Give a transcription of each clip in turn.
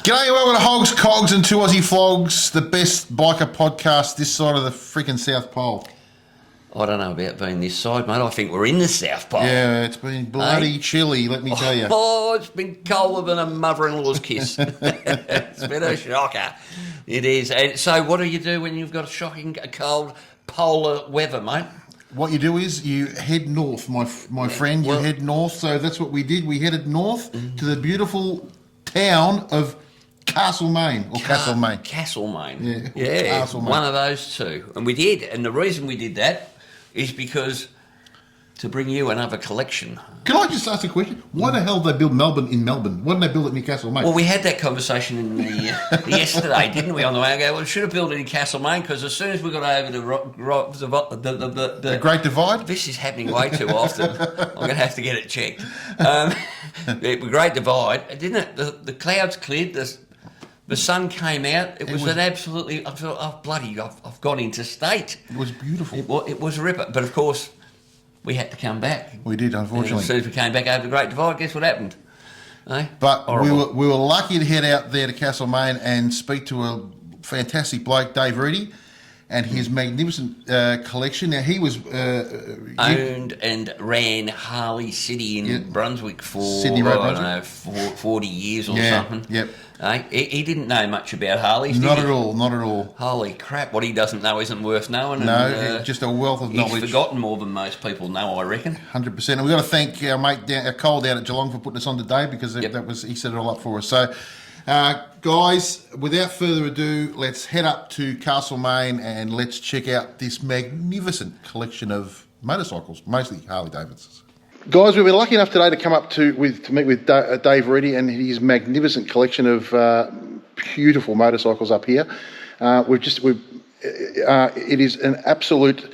G'day, welcome to Hogs, Cogs and Two Aussie Flogs, the best biker podcast this side of the freaking South Pole. I don't know about being this side, mate. I think we're in the South Pole. Yeah, it's been bloody chilly, let me tell you. Oh, it's been colder than a mother-in-law's kiss. It's been a shocker. It is. And so what do you do when you've got a shocking cold polar weather, mate? What you do is you head north, my friend. You head north. So that's what we did. We headed north to the beautiful town of Castlemaine, or Castlemaine. Castlemaine. Yeah, Castlemaine. One of those two. And we did. And the reason we did that is because to bring you another collection. Can I just ask a question? Why the hell did they build Melbourne in Melbourne? Why didn't they build it near Castlemaine? Well, we had that conversation in yesterday, didn't we, on the way ago? Well, we should have built it in Castlemaine because as soon as we got over the Great Divide? This is happening way too often. I'm going to have to get it checked. The Great Divide, didn't it? The clouds cleared, the sun came out. It was an absolutely... I thought, oh, bloody, I've gone interstate. It was beautiful. It was a ripper. But, of course, we had to come back. We did, unfortunately. And as soon as we came back over the Great Divide, guess what happened? Eh? But we were lucky to head out there to Castlemaine and speak to a fantastic bloke, Dave Reidie, and his magnificent collection. Now, he was... owned and ran Harley City in Brunswick for, Sydney Road, I don't know, 40 years or something. Yep. He didn't know much about Harleys, Not at all. Holy crap, what he doesn't know isn't worth knowing. No, and, just a wealth of knowledge. He's forgotten more than most people know, I reckon. 100%. And we've got to thank our mate, Cole down at Geelong for putting us on today because he set it all up for us. So, guys, without further ado, let's head up to Castlemaine and let's check out this magnificent collection of motorcycles, mostly Harley Davidsons. Guys, we've been lucky enough today to come up to meet with Dave Reidie and his magnificent collection of beautiful motorcycles up here. It is an absolute.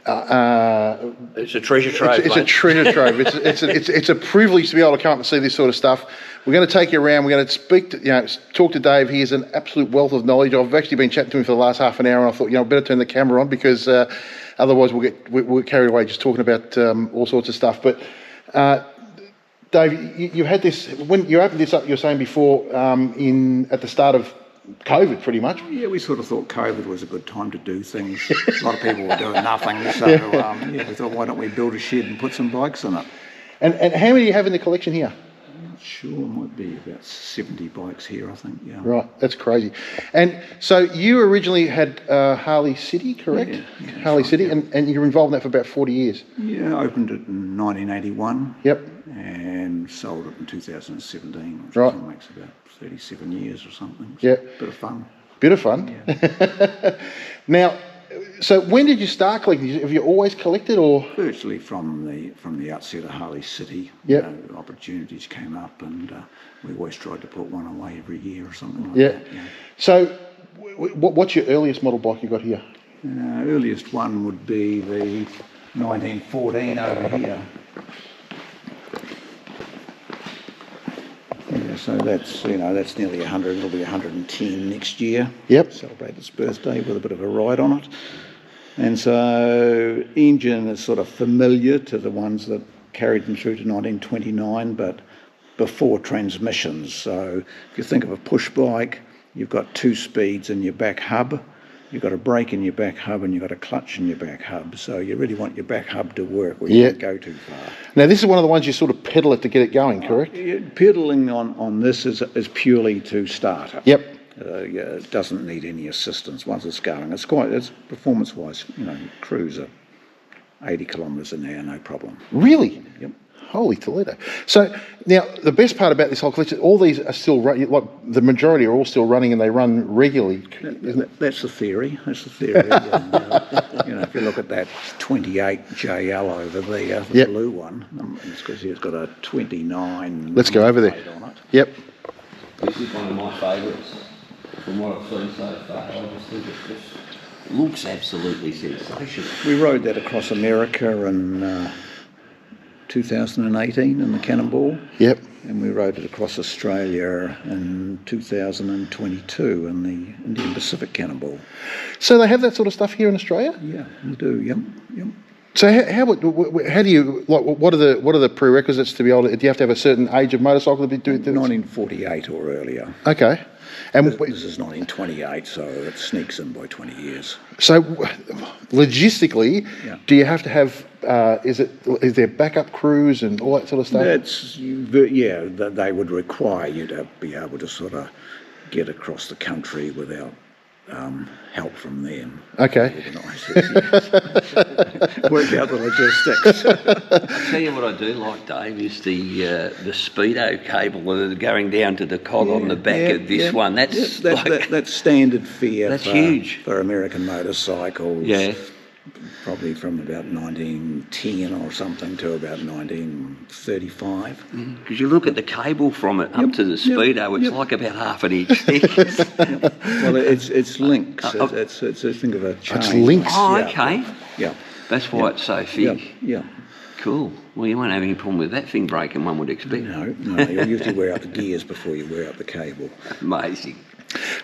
It's a treasure trove. It's a treasure trove. It's a privilege to be able to come up and see this sort of stuff. We're going to take you around. We're going to talk to Dave. He is an absolute wealth of knowledge. I've actually been chatting to him for the last half an hour, and I thought, I better turn the camera on because otherwise we'll get carried away just talking about all sorts of stuff. But Dave, you had this when you opened this up. You were saying before at the start of COVID, pretty much. Yeah, we sort of thought COVID was a good time to do things. A lot of people were doing nothing, so we thought, why don't we build a shed and put some bikes in it? And how many do you have in the collection here? I'm not sure, it might be about 70 bikes here, I think, yeah. Right, that's crazy. And so you originally had Harley City, correct? Yeah, Harley right, City, yeah. and you were involved in that for about 40 years? Yeah, I opened it in 1981. Yep. And sold it in 2017, which right. I think makes about 37 years or something. Yeah. Bit of fun. Bit of fun. Yeah. Now, so when did you start collecting? Have you always collected, or virtually from the outset of Harley City? Yep. Opportunities came up, and we always tried to put one away every year or something like that. Yeah. So, what's your earliest model bike you got here? Earliest one would be the 1914 over here. Yeah, so that's nearly 100. It'll be 110 next year. Yep. Celebrate its birthday with a bit of a ride on it. And so engine is sort of familiar to the ones that carried them through to 1929, but before transmissions. So if you think of a push bike, you've got 2 speeds in your back hub. You've got a brake in your back hub and you've got a clutch in your back hub. So you really want your back hub to work where you don't go too far. Now, this is one of the ones you sort of pedal it to get it going, correct? Pedaling on this is purely to start it. Yep. It doesn't need any assistance once it's going. It's performance-wise, cruise at 80 kilometres an hour, no problem. Really? Yep. Holy Toledo. So now the best part about this whole collection, all these are still running, like the majority are all still running and they run regularly, isn't it? That's the theory. And, if you look at that 28 JL over there, the blue one, it's because it's got a 29. Let's go over there. On it. Yep. This is one of my favourites from what I've seen so far. I just think it looks absolutely sensational. We rode that across America in 2018 in the Cannonball. Yep. And we rode it across Australia in 2022 in the Indian Pacific Cannonball. So they have that sort of stuff here in Australia? Yeah, we do, yep. So how do you like? What are the prerequisites to be able to? Do you have to have a certain age of motorcycle to do? 1948 or earlier. Okay, and This is 1928, so it sneaks in by 20 years. so logistically, Yeah. do you have to have? Is there backup crews and all that sort of stuff? They would require you to be able to sort of get across the country without help from them. Okay. Organise it, yes. Work out the logistics. I'll tell you what I do like, Dave, is the speedo cable going down to the cog on the back of this one. That's that's standard fare. That's huge for American motorcycles. Yeah. Probably from about 1910 or something to about 1935. Because you look at the cable from it up to the speedo, it's like about half an inch thick. Well, it's links. It's a thing of a chain. It's links. Oh, okay. Yeah. That's why it's so thick. Yeah. Cool. Well, you won't have any problem with that thing breaking, one would expect. No. You'll usually wear out the gears before you wear out the cable. Amazing.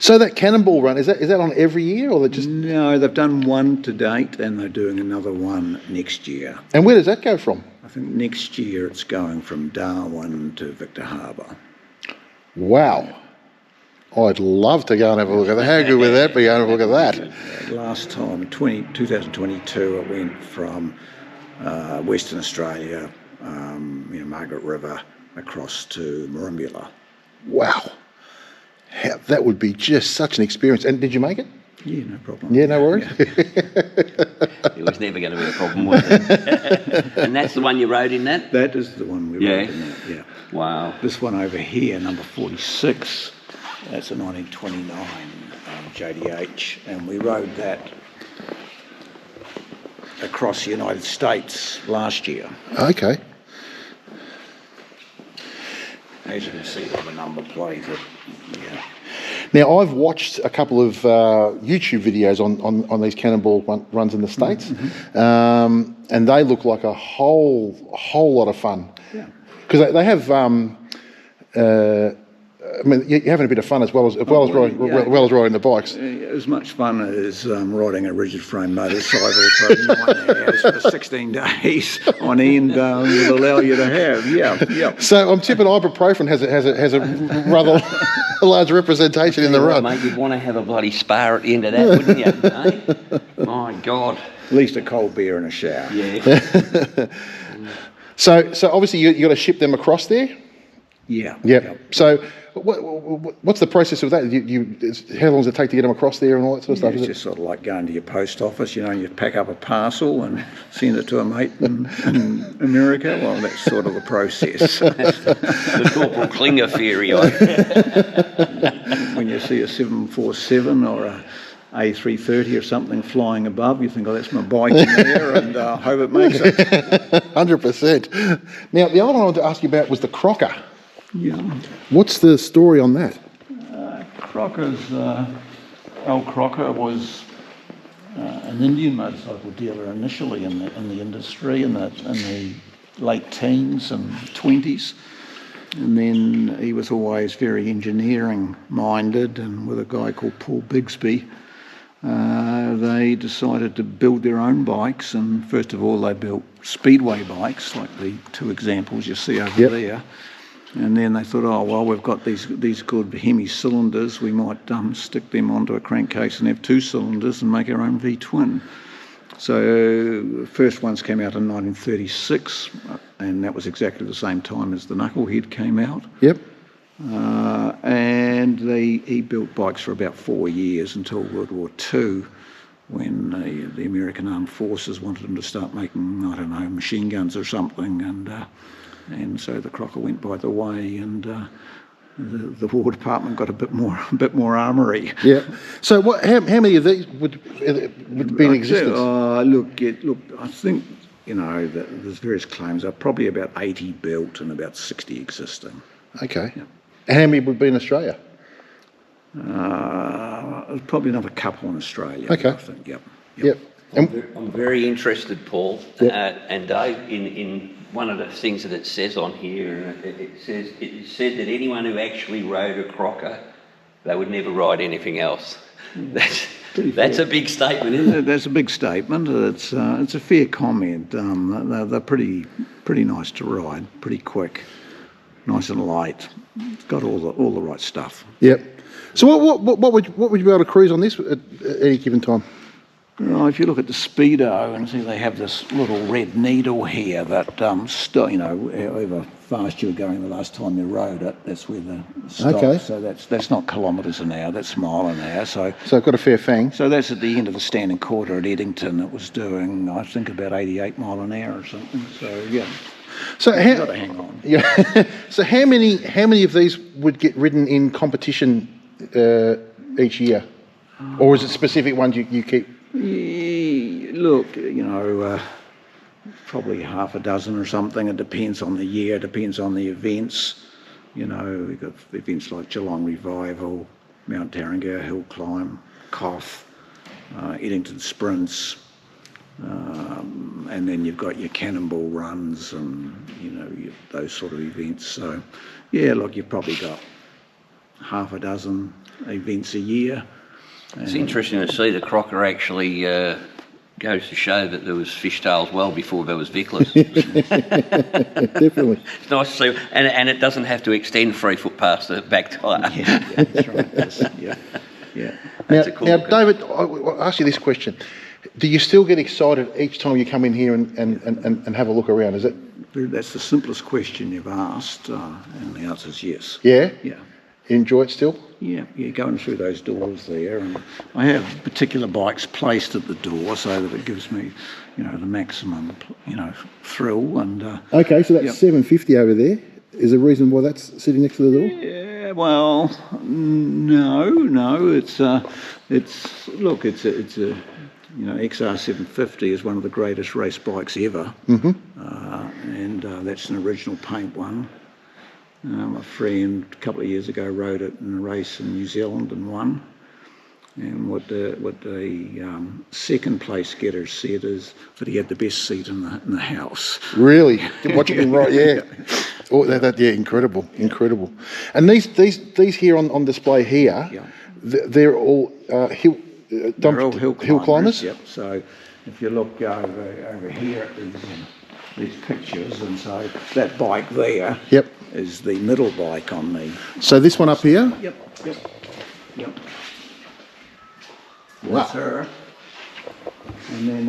So that Cannonball Run is that on every year, or that just? No, they've done one to date, and they're doing another one next year. And where does that go from? I think next year it's going from Darwin to Victor Harbour. Wow. I'd love to go and have a look at that. How good would that be, going to have a look at that? Last time, 2022, it went from Western Australia, Margaret River, across to Merimbula. Wow. That would be just such an experience. And did you make it? Yeah, no problem. Yeah, no worries. Yeah. It was never going to be a problem, was it? And that's the one you rode in that? That is the one we rode in that, yeah. Wow. This one over here, number 46, that's a 1929 JDH, and we rode that across the United States last year. Okay. As you can see on the number plate, yeah. Now, I've watched a couple of YouTube videos on these Cannonball runs in the States, and they look like a whole lot of fun. Yeah. Because they have, you're having a bit of fun as well as riding the bikes. As much fun as riding a rigid frame motorcycle for 9 hours for 16 days on end will allow you to have. Yeah. So I'm tipping ibuprofen has a rather large representation in the run. Mate, you'd want to have a bloody spa at the end of that, wouldn't you? Eh? My God. At least a cold beer and a shower. Yeah. So obviously you got to ship them across there. Yeah. Yep. So what's the process of that? How long does it take to get them across there and all that sort of stuff? It's just sort of like going to your post office, you pack up a parcel and send it to a mate in America. Well, that's sort of the process. The Corporal Klinger theory. When you see a 747 or a A330 or something flying above, you think, oh, that's my bike in there, and hope it makes it. 100%. Now, the other one I wanted to ask you about was the Crocker. Yeah. What's the story on that? Old Crocker was an Indian motorcycle dealer initially in the industry in the late teens and 20s. And then he was always very engineering minded, and with a guy called Paul Bigsby, they decided to build their own bikes. And first of all, they built speedway bikes, like the two examples you see over there. And then they thought, oh, well, we've got these good Hemi cylinders, we might stick them onto a crankcase and have 2 cylinders and make our own V-twin. So the first ones came out in 1936, and that was exactly the same time as the Knucklehead came out. Yep. And he built bikes for about 4 years until World War II, when the American Armed Forces wanted him to start making, I don't know, machine guns or something, and so the Crocker went by the way, and the War Department got a bit more armoury. Yeah. So how many of these would be in existence? Look, I think, there's various claims. There are probably about 80 built and about 60 existing. Okay. Yeah. How many would be in Australia? Probably another couple in Australia. Okay. I think. Yep. I'm very interested, Paul, Yep. and Dave, in one of the things that it says on here, it said that anyone who actually rode a Crocker, they would never ride anything else. That's a big statement, isn't it? That's a big statement. It's a fair comment. They're pretty nice to ride, pretty quick, nice and light. It's got all the right stuff. Yep. So what would you be able to cruise on this at any given time? Well, if you look at the Speedo and see they have this little red needle here that, however fast you were going the last time you rode it, that's where the stop. Okay. So that's not kilometres an hour, that's mile an hour. So I've got a fair fang. So that's at the end of the standing quarter at Eddington. It was doing, I think, about 88 mile an hour or something. So yeah. So You've got to hang on. Yeah. So how many of these would get ridden in competition each year, or is it specific ones you keep? Yeah, look, probably half a dozen or something. It depends on the year, depends on the events. We've got events like Geelong Revival, Mount Tarrangower Hill Climb, Cough, Eddington Sprints, and then you've got your Cannonball runs and, those sort of events. So, yeah, look, you've probably got half a dozen events a year. It's interesting to see the Crocker actually goes to show that there was fishtails well before there was Vicklers. Definitely. It's nice to see, and it doesn't have to extend 3 foot past the back tyre. Yeah, that's right. Yeah. Now, David, I'll ask you this question. Do you still get excited each time you come in here and have a look around? Is it? That's the simplest question you've asked, and the answer is yes. Yeah? Yeah. You enjoy it still? Yeah, going through those doors there, and I have particular bikes placed at the door so that it gives me, the maximum, thrill. And okay, so that's 750 over there. Is there a reason why that's sitting next to the door? Yeah, well, no, it's a XR 750 is one of the greatest race bikes ever, and that's an original paint one. A friend a couple of years ago rode it in a race in New Zealand and won. And what the second place getter said is that he had the best seat in the house. Really? Watching him right, yeah. Oh, incredible. And these here on display here, they're all hill climbers. Yep. So if you look over here at these pictures, and so that bike there. Yep. Is the middle bike on me. So this one up here? Yep. That's her. And then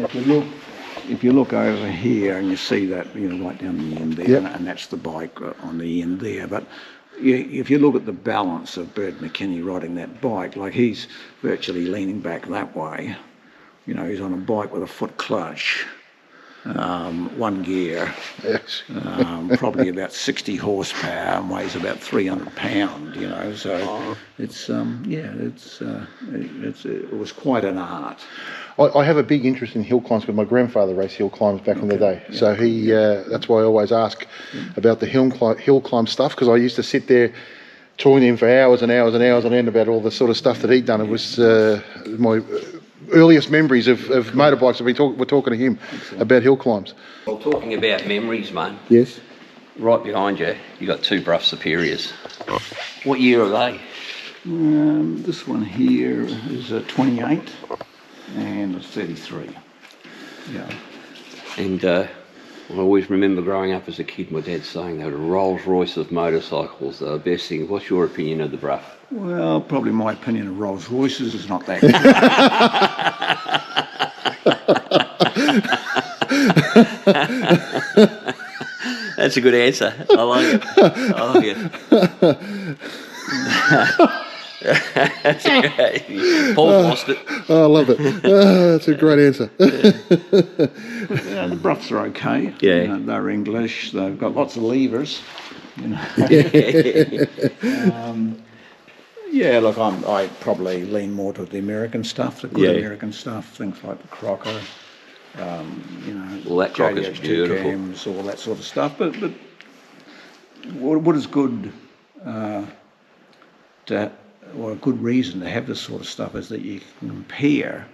if you look over here and you see that, right down the end there, and that's the bike on the end there. But if you look at the balance of Bert McKinney riding that bike, like he's virtually leaning back that way. He's on a bike with a foot clutch. One gear, yes. Probably about 60 horsepower and weighs about 300 pound. So it was quite an art. I have a big interest in hill climbs because my grandfather raced hill climbs back in the day. Yeah. So that's why I always ask about the hill climb stuff, because I used to sit there talking to him for hours and hours and hours on end about all the sort of stuff that he'd done. It was my earliest memories of motorbikes. We're talking to him about hill climbs. Well, talking about memories, mate. Yes. Right behind you, you got 2 Bruff Superiors. What year are they? This one here is 28 and it's 33. Yeah. And I always remember growing up as a kid, my dad saying they were a Rolls Royce of motorcycles. They're the best thing. What's your opinion of the Bruff? Well, probably my opinion of Rolls Royces is not that good. That's a good answer. I like it. That's great. Paul lost it. Oh, I love it. That's a great answer. The Bruffs are okay. Yeah. They're English. They've got lots of levers. Yeah, look, I probably lean more to the American stuff, the good American stuff, things like the Crocker, well, that Crocker's beautiful. Cams, all that sort of stuff. But what is good a good reason to have this sort of stuff is that you can compare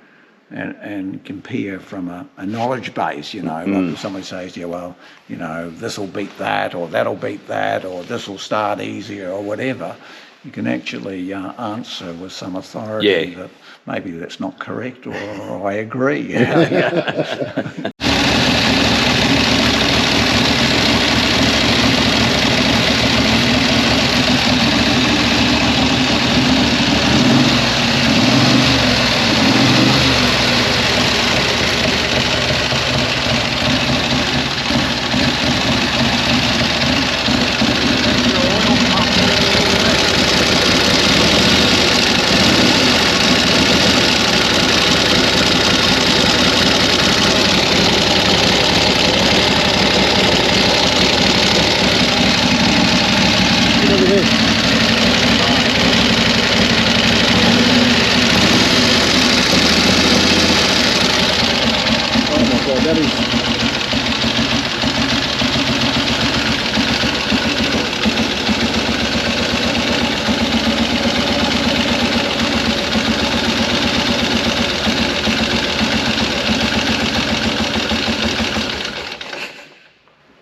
and compare from a knowledge base, Like if someone says to you, well, this will beat that, or that'll beat that, or this will start easier, or whatever. you can actually answer with some authority that maybe that's not correct, or I agree.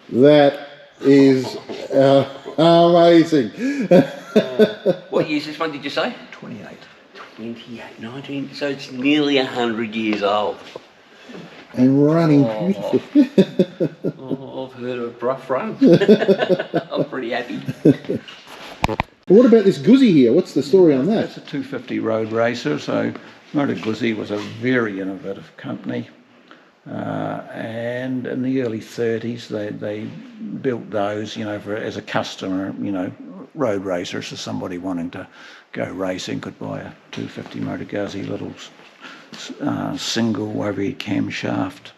That is amazing. What year is this one, did you say? 28. 28, 19, so it's nearly 100 years old. And running beautifully. I've heard of rough run. I'm pretty happy. What about this Guzzi here? What's the story on that? That's a 250 road racer. So Motor Guzzi was a very innovative company. And in the early 30s, they built those, as a customer, road racer. So somebody wanting to go racing could buy a 250 Motor Guzzi, little single overhead camshaft,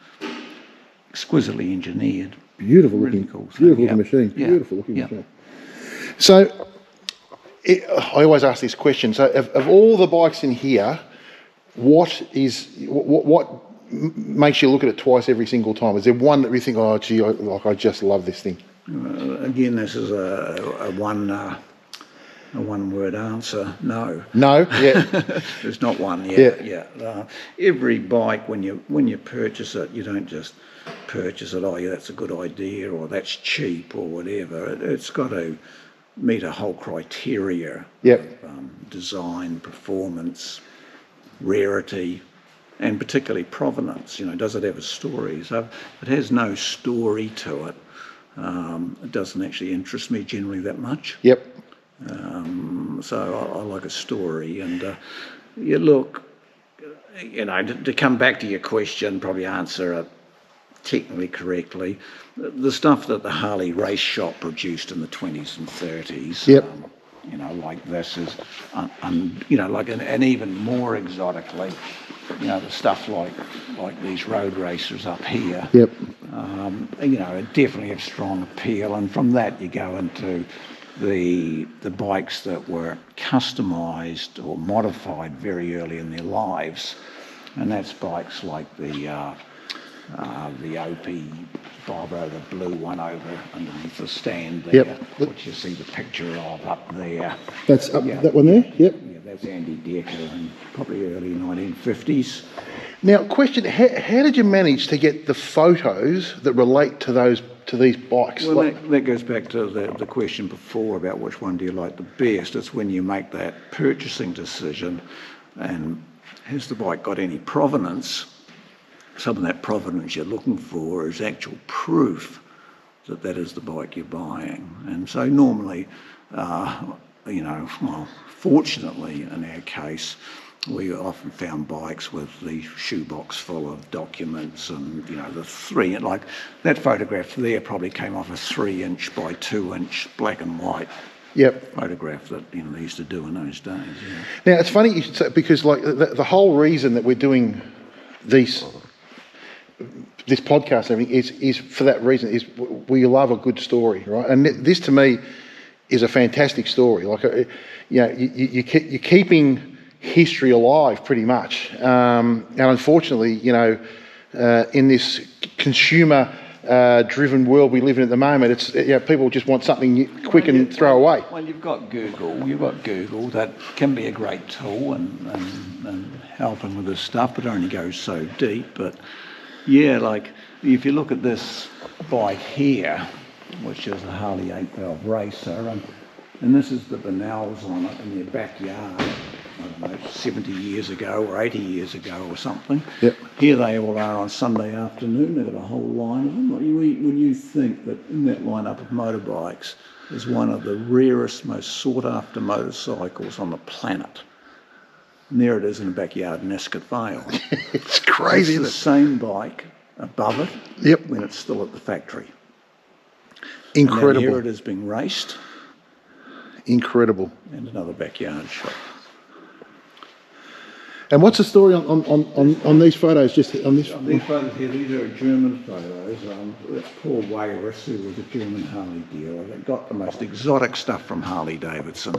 exquisitely engineered. Beautiful Really looking, cool thing. beautiful looking machine. Yeah. Beautiful looking Yeah. machine. So, I always ask this question. So, of all the bikes in here, what makes you look at it twice every single time? Is there one that you think, oh gee, I just love this thing? Again, this is a one-word answer. No. No. Yeah. There's not one. Yeah. Every bike, when you purchase it, you don't just purchase it. Oh, yeah, that's a good idea, or that's cheap, or whatever. It's got to meet a whole criteria. Yep. Of design, performance, rarity, and particularly provenance. Does it have a story? So if it has no story to it, it doesn't actually interest me generally that much. Yep. So I like a story. And you look, to come back to your question, probably answer it technically correctly. The stuff that the Harley race shop produced in the 20s and 30s. Yep. Like this is, and even more exotically, the stuff like these road racers up here. Yep. It definitely have strong appeal, and from that you go into the bikes that were customised or modified very early in their lives, and that's bikes like the OP 50, the blue one over underneath the stand there, which you see the picture of up there. That's up, that one there? Yep. Yeah, that's Andy Decker in probably early 1950s. Now, question: how did you manage to get the photos that relate to these bikes? Well, that goes back to the question before about which one do you like the best. It's when you make that purchasing decision, and has the bike got any provenance? Some of that provenance you're looking for is actual proof that is the bike you're buying. And so normally, fortunately in our case, we often found bikes with the shoebox full of documents and, the three, like that photograph there probably came off a 3-inch by 2-inch black and white photograph that, they used to do in those days. Yeah. Now, it's funny you should say, because like the whole reason that we're doing this podcast and everything is for that reason, is we love a good story, right? And this to me is a fantastic story. Like, you're keeping history alive pretty much. And unfortunately, in this consumer driven world we live in at the moment, it's people just want something quick and throw away. Well, you've got Google that can be a great tool and helping with this stuff, but it only goes so deep. But like if you look at this bike here, which is a Harley 8 valve racer, and And this is the Bonnells on it in their backyard, I don't know, 70 years ago or 80 years ago or something. Yep. Here they all are on Sunday afternoon. They've got a whole line of them. When you think that in that lineup of motorbikes is one of the rarest, most sought-after motorcycles on the planet. And there it is in the backyard in Ascot Vale. It's crazy, It's the same bike above it Yep. when it's still at the factory. Incredible. And here it is being raced. Incredible. And another backyard shot. And what's the story on these photos? Just on this. These photos here, these are German photos. That's Paul Wayris, who was a German Harley dealer that got the most exotic stuff from Harley Davidson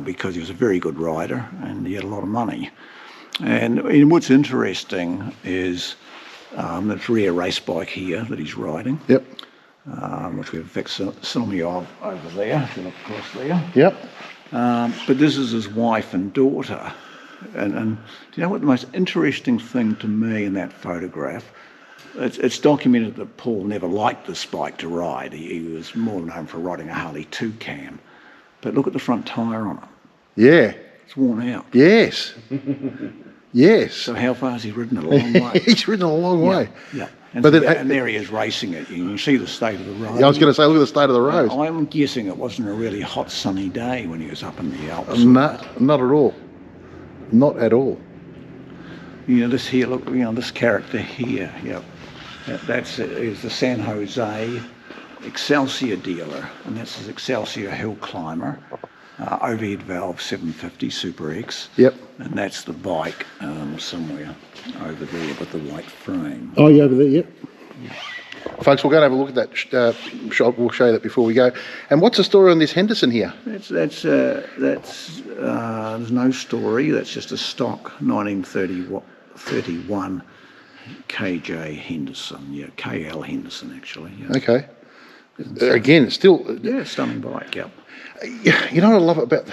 because he was a very good rider and he had a lot of money. And what's interesting is this rare race bike here that he's riding. Yep. Which we have a facsimile of over there, if you look across there. Yep. But this is his wife and daughter. And do you know what the most interesting thing to me in that photograph? It's documented that Paul never liked this bike to ride. He was more known for riding a Harley 2-cam. But look at the front tyre on it. Yeah. It's worn out. Yes. Yes. So how far has he ridden it? A long way. He's ridden a long way. Yeah. And, But so then- and there he is racing it. You can see the state of the road. Yeah, I was going to say, look at the state of the road. I'm guessing it wasn't a really hot sunny day when he was up in the Alps. No, not at all. Not at all. You know, this here, look, you know, this character here, yep. Is the San Jose Excelsior dealer, and that's his Excelsior hill climber, overhead valve 750 Super X. Yep. And that's the bike somewhere over there with the white frame. Oh, yeah, over there, yep. Folks, we're going to have a look at that shot. We'll show you that before we go. And what's the story on this Henderson here? There's no story. That's just a stock 1931 KJ Henderson. Yeah, KL Henderson actually. Yeah. Okay. Again, it's still... Yeah, stunning bike. Yep. You know what I love about...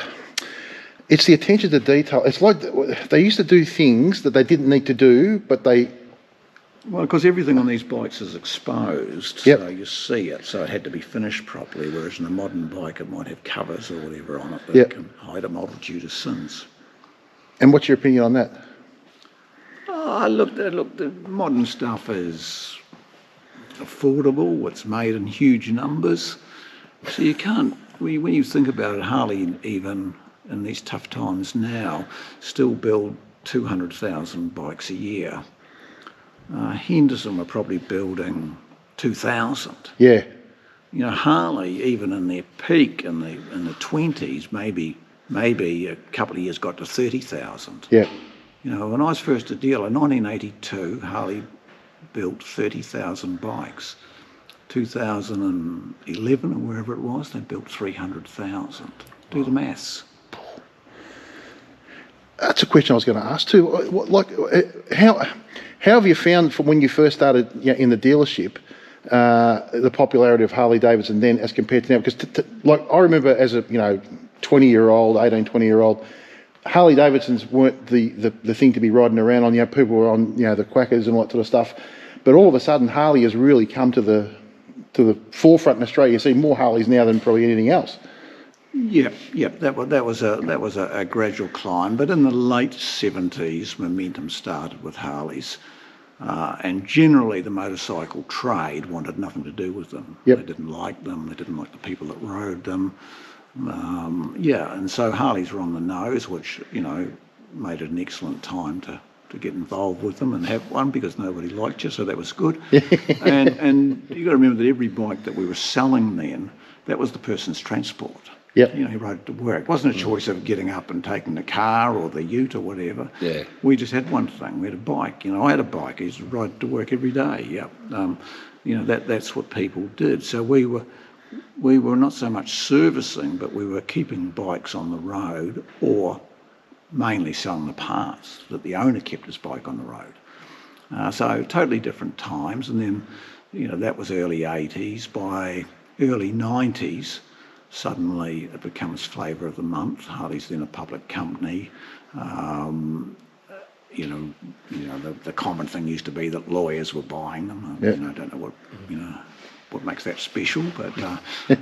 It's the attention to detail. It's like they used to do things that they didn't need to do, but they... Well, because everything on these bikes is exposed, Yep. so you see it, so it had to be finished properly, whereas in a modern bike it might have covers or whatever on it that Yep. can hide a multitude of sins. And what's your opinion on that? Oh, look, the modern stuff is affordable, it's made in huge numbers, so you can't, when you think about it, Harley, even in these tough times now, still build 200,000 bikes a year. Henderson were probably building 2,000. Yeah. You know, Harley, even in their peak in the 20s, maybe a couple of years got to 30,000. Yeah. You know, when I was first a dealer, 1982, Harley built 30,000 bikes. 2011 or wherever it was, they built 300,000. Do the maths. That's a question I was going to ask too. How have you found from when you first started in the dealership the popularity of Harley Davidson then as compared to now? Because like I remember as a 20-year-old, 18, 20-year-old, Harley Davidsons weren't the thing to be riding around on. People were on the Quackers and all that sort of stuff. But all of a sudden, Harley has really come to the forefront in Australia. You see more Harleys now than probably anything else. Yep. That was a gradual climb, but in the late 70s, momentum started with Harleys, and generally the motorcycle trade wanted nothing to do with them. Yep. They didn't like them. They didn't like the people that rode them. And so Harleys were on the nose, which made it an excellent time to get involved with them and have one because nobody liked you, so that was good. and you got to remember that every bike that we were selling then, that was the person's transport. Yep. He rode it to work. It wasn't a choice of getting up and taking the car or the ute or whatever. Yeah. We just had one thing. We had a bike. I had a bike. I used to ride to work every day. Yep. That's what people did. So we were not so much servicing, but we were keeping bikes on the road or mainly selling the parts that the owner kept his bike on the road. So totally different times. And then, that was early 80s. By early 90s, suddenly it becomes flavour of the month. Harley's then a public company. The common thing used to be that lawyers were buying them. Yep. I don't know what, what makes that special. But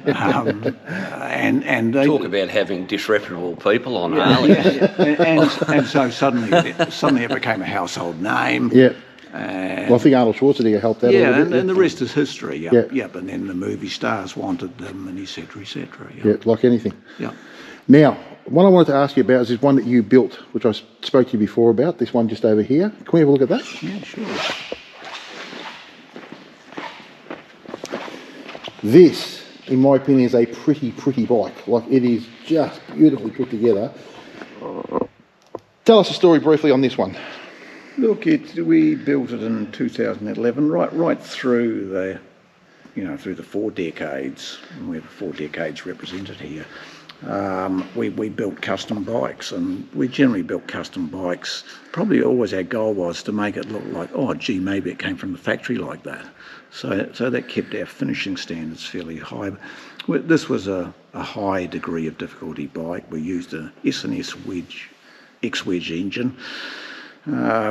and they Talk about having disreputable people on Harley. and so suddenly it became a household name. Yeah. And, Well, I think Arnold Schwarzenegger helped that a little bit. and the rest is history. Yeah. Yep. And then the movie stars wanted them, and et cetera, et cetera. Yeah, like anything. Yeah. Now, what I wanted to ask you about is this one that you built, which I spoke to you before about, this one just over here. Can we have a look at that? Yeah, sure. This, in my opinion, is a pretty bike. Like, it is just beautifully put together. Tell us a story briefly on this one. Look, we built it in 2011, right through through the 4 decades. And we have 4 decades represented here. We built custom bikes, and we generally built custom bikes. Probably always our goal was to make it look like, oh, gee, maybe it came from the factory like that. So that kept our finishing standards fairly high. This was a high degree of difficulty bike. We used a S&S X-wedge engine,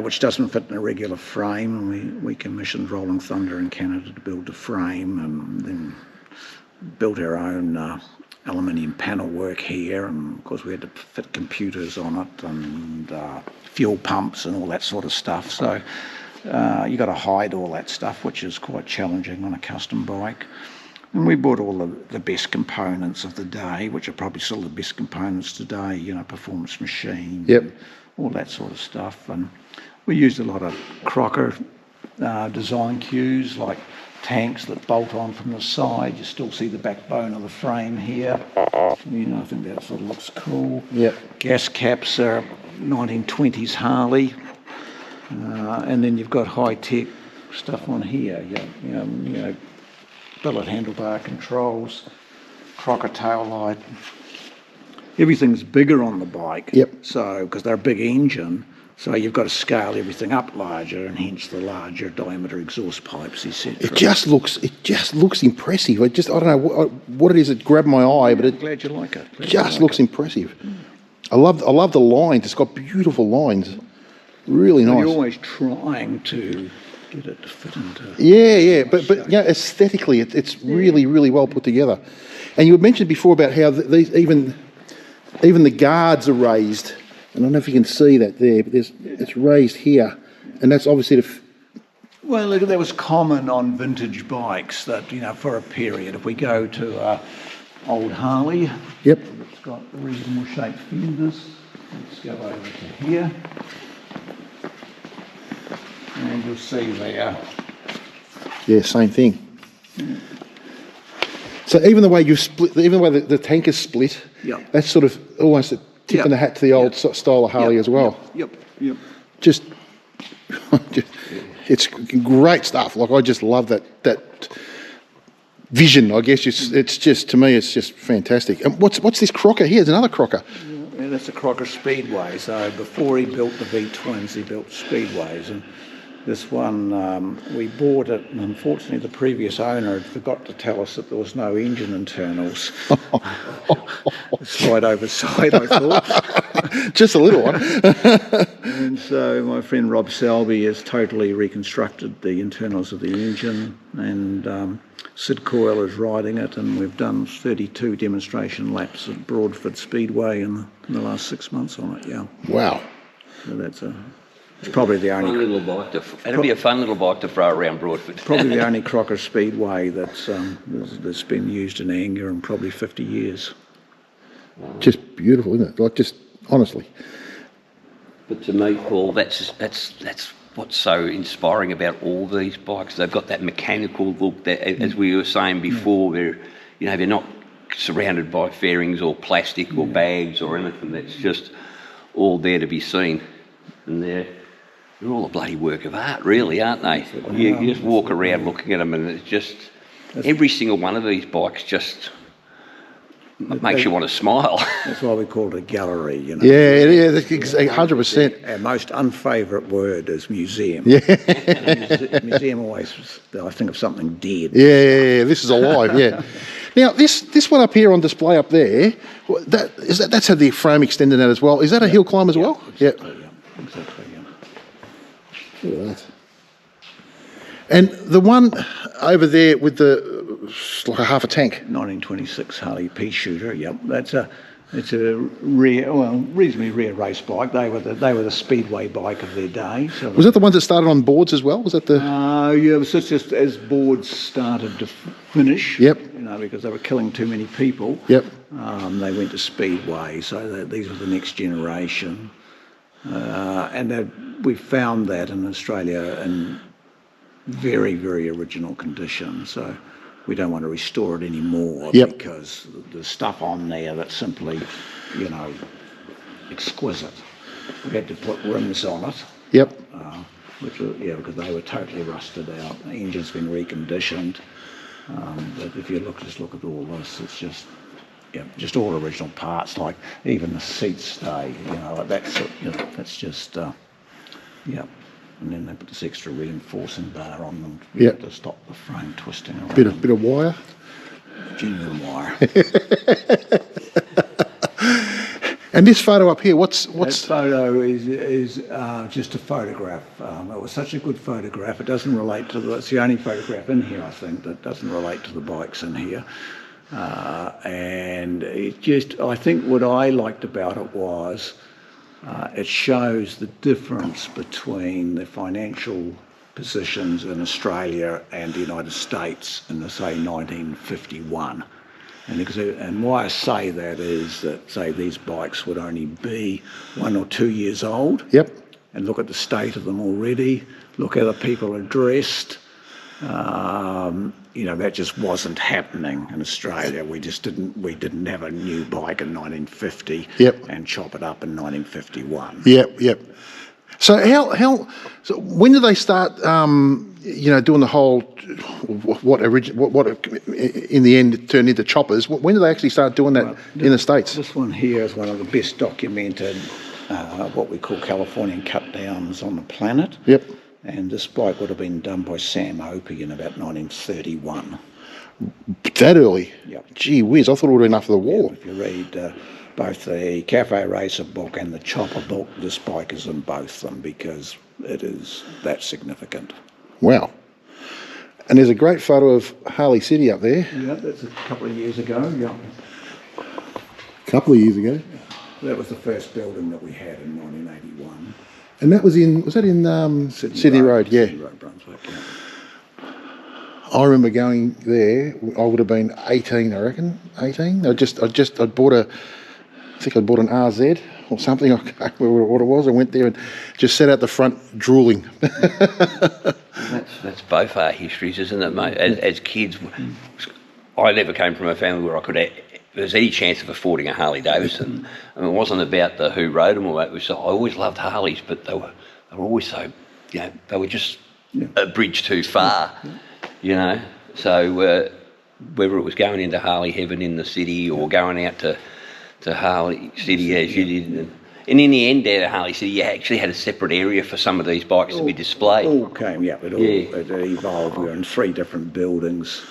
which doesn't fit in a regular frame. And we commissioned Rolling Thunder in Canada to build the frame, and then built our own aluminium panel work here, and of course we had to fit computers on it and fuel pumps and all that sort of stuff. So you got to hide all that stuff, which is quite challenging on a custom bike. And we bought all the best components of the day, which are probably still the best components today, performance machine, Yep. all that sort of stuff. And we used a lot of Crocker design cues, like tanks that bolt on from the side. You still see the backbone of the frame here. I think that sort of looks cool. Yep. Gas caps are 1920s Harley. And then you've got high-tech stuff on here. Billet handlebar controls, Crocker tail light. Everything's bigger on the bike. Yep. So, because they're a big engine, so you've got to scale everything up larger, and hence the larger diameter exhaust pipes, etc. It just looks impressive. I don't know what it is that grabbed my eye, but it Glad you like it. looks impressive. I love the lines. It's got beautiful lines. Really nice. You're always trying to get it to fit into. Yeah, but aesthetically, it's really well put together. And you had mentioned before about how these even the guards are raised. And I don't know if you can see that there, but it's raised here, and that's obviously Well, look, that was common on vintage bikes. That for a period, if we go to old Harley, Yep. it's got reasonable shaped fenders. Let's go over to here, and you'll see there. Yeah, same thing. So even the way you split, even the way the tank is split, Yep. that's sort of almost a tip in the hat to the old style of Harley as well. Yep. Just, it's great stuff. Like, I just love that vision. I guess it's just, to me, it's just fantastic. And what's this Crocker here? There's another Crocker. Yeah, that's a Crocker Speedway. So before he built the V-twins, he built Speedways, and this one, we bought it, and unfortunately the previous owner had forgot to tell us that there was no engine internals. Slight oversight, I thought. Just a little one. And so my friend Rob Selby has totally reconstructed the internals of the engine, and Sid Coyle is riding it, and we've done 32 demonstration laps at Broadford Speedway in the last 6 months on it, yeah. Wow. So it's probably the only... It'll be a fun little bike to throw around Broadford. Probably the only Crocker Speedway that's been used in anger in probably 50 years. Just beautiful, isn't it? Like, just honestly. But to me, Paul, that's what's so inspiring about all these bikes. They've got that mechanical look that, as we were saying before, they're not surrounded by fairings or plastic or bags or anything. That's just all there to be seen, and they're all a bloody work of art, really, aren't they? You just walk around looking at them, and it's just every single one of these bikes just makes you want to smile. That's why we call it a gallery, Yeah, it is. 100%. Our most unfavourite word is museum. Yeah. Museum always, I think of something dead. Yeah. This is alive. Yeah. Now, this one up here on display up there, that's had the frame extended out as well. Is that a hill climb as well? Exactly, yeah. Look at that. And the one over there with like a half a tank. 1926 Harley pea shooter. Yep, it's a rare, reasonably rare race bike. They were the speedway bike of their day. So Was that the ones that started on boards as well? Was that the? Yeah, it was just as boards started to finish. Yep. Because they were killing too many people. Yep. They went to speedway, so these were the next generation, and we found that in Australia in very, very original condition. So we don't want to restore it anymore because there's stuff on there that's simply, exquisite. We had to put rims on it. Yep. Because they were totally rusted out. The engine's been reconditioned. But if you just look at all this, it's just all original parts. Like even the seats stay. That's just And then they put this extra reinforcing bar on them to stop the frame twisting around. Bit of wire. Genuine wire. And this photo up here, what's? That photo is just a photograph. It was such a good photograph. It doesn't relate to it's the only photograph in here, I think, that doesn't relate to the bikes in here. And I think what I liked about it was it shows the difference between the financial positions in Australia and the United States in, say, 1951. And why I say that is that, say, these bikes would only be 1 or 2 years old. Yep. And look at the state of them already. Look how the people are dressed. That just wasn't happening in Australia. We didn't have a new bike in 1950 and chop it up in 1951. Yep. So so when did they start doing the whole what in the end turned into choppers? When did they actually start doing that in the States? This one here is one of the best documented what we call Californian cut downs on the planet. Yep. And this bike would have been done by Sam Opie in about 1931. That early? Yep. Gee whiz, I thought it would have been after the war. Yeah, if you read both the Cafe Racer book and the Chopper book, this bike is in both them because it is that significant. Wow. And there's a great photo of Harley City up there. Yeah, that's a couple of years ago, A couple of years ago. Yeah. That was the first building that we had in 1981. And that was in Sydney Road, yeah. Sydney Road, Brunswick, yeah. I remember going there. I would have been 18, I reckon. 18. I'd bought an RZ or something. I can't remember what it was. I went there and just sat out the front drooling. That's both our histories, isn't it, mate? As kids, I never came from a family where there was any chance of affording a Harley Davidson. I mean, it wasn't about who rode them or that. I always loved Harleys, but they were always so, they were just a bridge too far, So whether it was going into Harley heaven in the city or going out to Harley City as you did. And in the end there at Harley City, you actually had a separate area for some of these bikes to be displayed. It evolved. We were in 3 different buildings.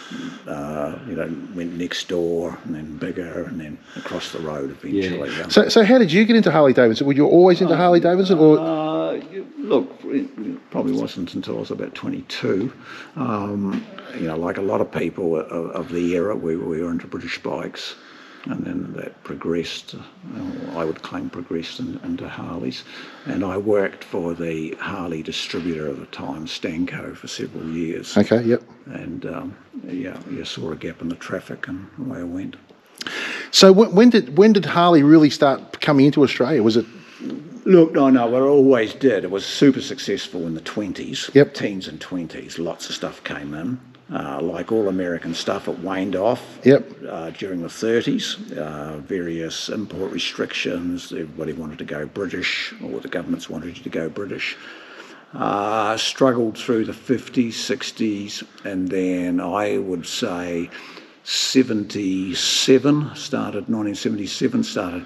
Went next door and then bigger and then across the road eventually. Yeah. So how did you get into Harley Davidson? Were you always into Harley Davidson? Look, it probably wasn't until I was about 22. Like a lot of people of the era, we were into British bikes. And then that progressed, I would claim progressed into Harleys. And I worked for the Harley distributor at the time, Stanco, for several years. Okay, yep. And you saw a gap in the traffic and away I went. So when did Harley really start coming into Australia? Was it? Look, no, it always did. It was super successful in the 20s, yep. Teens and 20s. Lots of stuff came in. Like all American stuff, it waned off during the 30s. Various import restrictions. Everybody wanted to go British, or the governments wanted you to go British. Struggled through the 50s, 60s, and then I would say 1977 started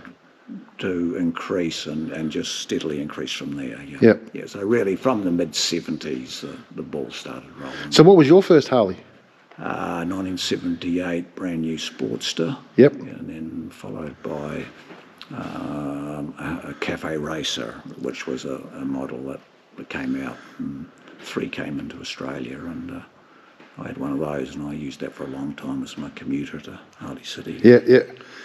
to increase and just steadily increase from there. Yeah. So really from the mid-70s, the ball started rolling. So what was your first Harley? 1978, brand new Sportster. Yep. And then followed by a Cafe Racer, which was a model that came out in 3 came into Australia, and I had one of those, and I used that for a long time as my commuter to Harley City. Yeah.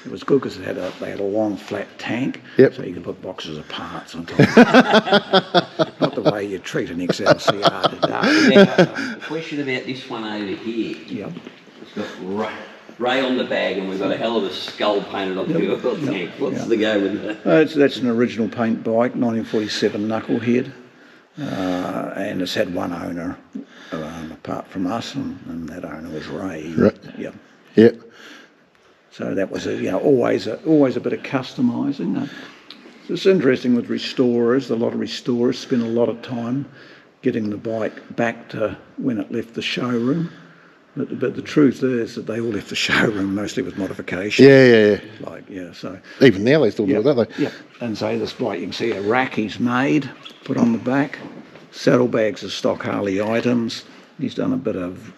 It was good because they had a long flat tank, Yep. so you could put boxes of parts on top of it. Not the way you treat an XLCR today. Now, a question about this one over here. Yep. It's got Ray on the bag, and we've got a hell of a skull painted on the oil tank. What's the go with that? That's an original paint bike, 1947 knucklehead, and it's had one owner apart from us, and that owner was Ray. Right. Yep. Yeah. So that was always a bit of customising. It's interesting with restorers. A lot of restorers spend a lot of time getting the bike back to when it left the showroom. But the truth is that they all left the showroom mostly with modification. Yeah. So Even now they still do it, don't they? yeah. And so this bike, you can see a rack he's made, put on the back, saddlebags of stock Harley items. He's done a bit of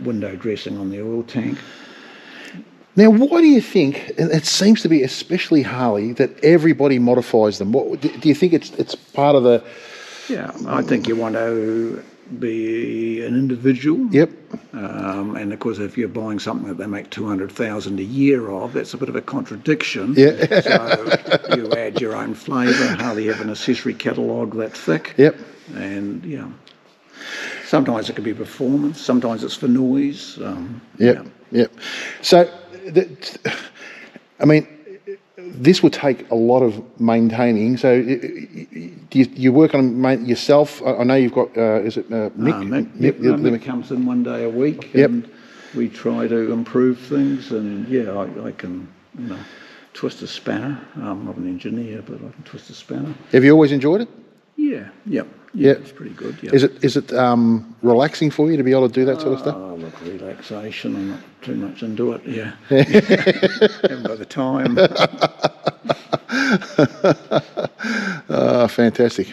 window dressing on the oil tank. Now, why do you think, and it seems to be especially Harley, that everybody modifies them? What do you think it's part of the... Yeah, I think you want to be an individual. Yep. And of course, if you're buying something that they make 200,000 a year of, that's a bit of a contradiction. Yeah. So you add your own flavour. Harley have an accessory catalogue that thick. Yep. And sometimes it can be performance, sometimes it's for noise. Yep. So, this would take a lot of maintaining. So, do you work on it yourself? I know you've got, is it Mick? Mick comes in one day a week, Yep. and we try to improve things. And I can, twist a spanner. I'm not an engineer, but I can twist a spanner. Have you always enjoyed it? Yeah, Yep. it's pretty good. Yeah. Is it relaxing for you to be able to do that sort of stuff? Oh, look, relaxation. I'm not too much into it. Yeah. Haven't got the time. Fantastic.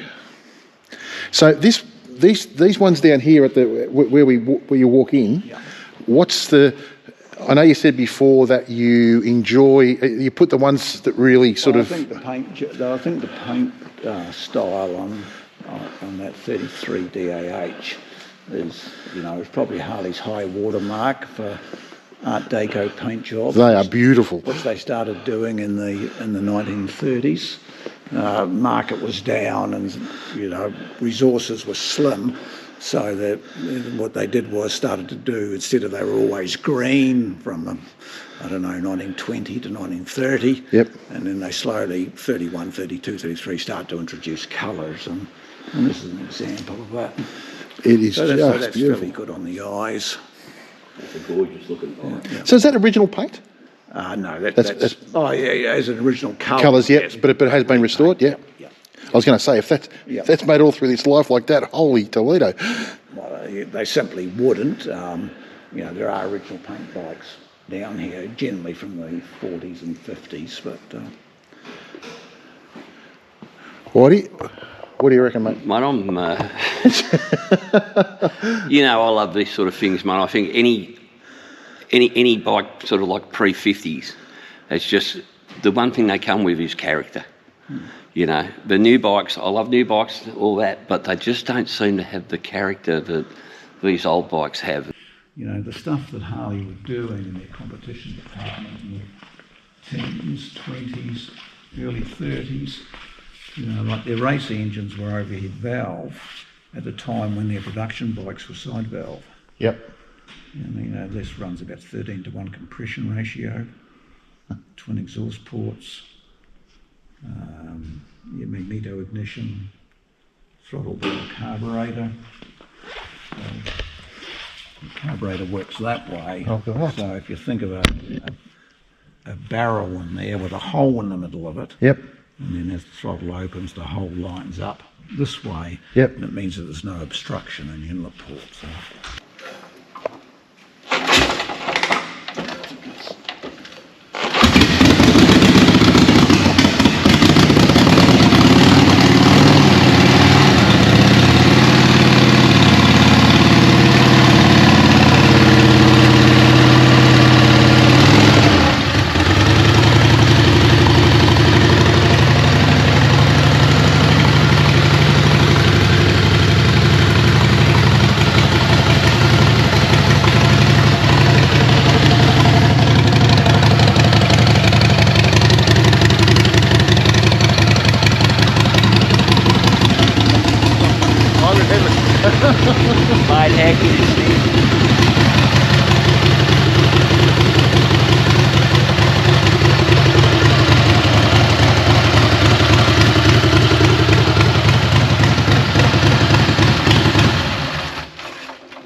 So these ones down here at the where you walk in, Yeah. what's the? I know you said before that you enjoy. You put the ones that really sort of. I think the paint style on that 33 DAH is probably Harley's high water mark for Art Deco paint jobs. They are beautiful. Which they started doing in the 1930s. Market was down, and resources were slim. So that what they did was started to do, instead of they were always green from 1920 to 1930. Yep. And then they slowly, 31, 32, 33, start to introduce colours, and this is an example of that. It is So just that's beautiful. really good on the eyes. It's a gorgeous looking bike. Yeah. So is that original paint? No, That's as an original colour. Colours, yep, yes, but it has been restored, yeah. Yeah. I was going to say, if that's made all through its life like that, holy Toledo. Well, they simply wouldn't. There are original paint bikes down here, generally from the 40s and 50s, but... What do you reckon, mate? Mate, I'm... I love these sort of things, mate. I think any bike sort of like pre-50s, it's just... The one thing they come with is character. The new bikes, I love new bikes, all that, but they just don't seem to have the character that these old bikes have. The stuff that Harley were doing in their competition department in the 10s, 20s, early 30s, like their race engines were overhead valve at the time when their production bikes were side valve. Yep. This runs about 13:1 compression ratio, twin exhaust ports, your magneto ignition, throttle ball carburetor. The carburetor works that way. Oh, God. So if you think of a barrel in there with a hole in the middle of it, Yep. and then as the throttle opens, the hole lines up this way. Yep. And it means that there's no obstruction in the inlet port. So.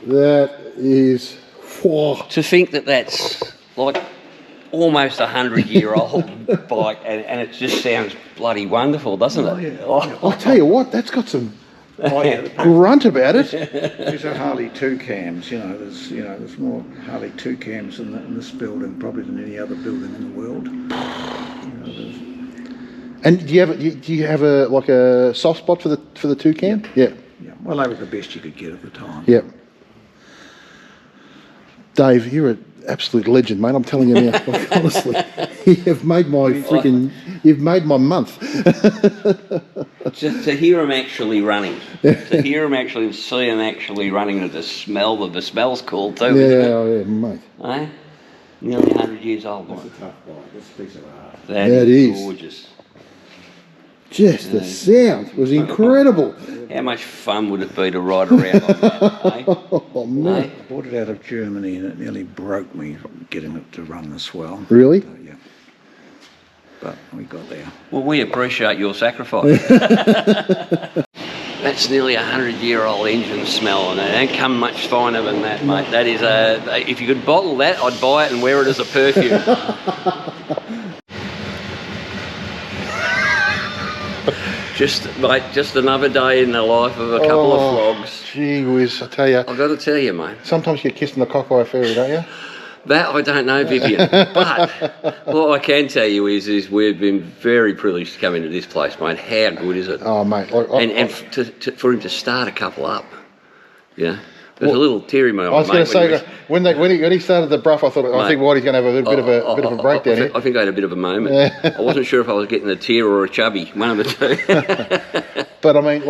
That is... To think that that's like almost 100-year-old bike, and it just sounds bloody wonderful, doesn't it? I'll tell you what, that's got some grunt about it. These are Harley 2 cams. There's more Harley 2 cams in this building probably than any other building in the world. And do you have a soft spot for the 2 cam? Yeah. Well, they were the best you could get at the time. Yeah. Dave, you're an absolute legend, mate. I'm telling you now. Honestly, you've made my month. Just to hear them actually running, see them actually running, the smell's cool too. Yeah, mate. Eh? Nearly 100 years old. That's a tough bike. That's a piece of art. That is gorgeous. Just the sound was incredible. How much fun would it be to ride around on that, eh? Oh, man. Eh? I bought it out of Germany and it nearly broke me getting it to run this well. Really? Yeah. But we got there. Well, we appreciate your sacrifice. That's nearly 100-year-old engine smell, and it ain't come much finer than that, mate. That is if you could bottle that, I'd buy it and wear it as a perfume. Just another day in the life of a couple of flogs. Gee whiz, I tell you. I've got to tell you, mate. Sometimes you get kissed in the cock by a fairy, don't you? That I don't know, Vivian. But what I can tell you is we've been very privileged to come into this place, mate. How good is it? Oh, mate. For him to start a couple up, yeah. There's a little tear in my eye. I was going to say, when he started the bruff, I thought, I think Whitey's going to have a bit of a breakdown here. I think I had a bit of a moment. I wasn't sure if I was getting a tear or a chubby, one of the two. But I mean,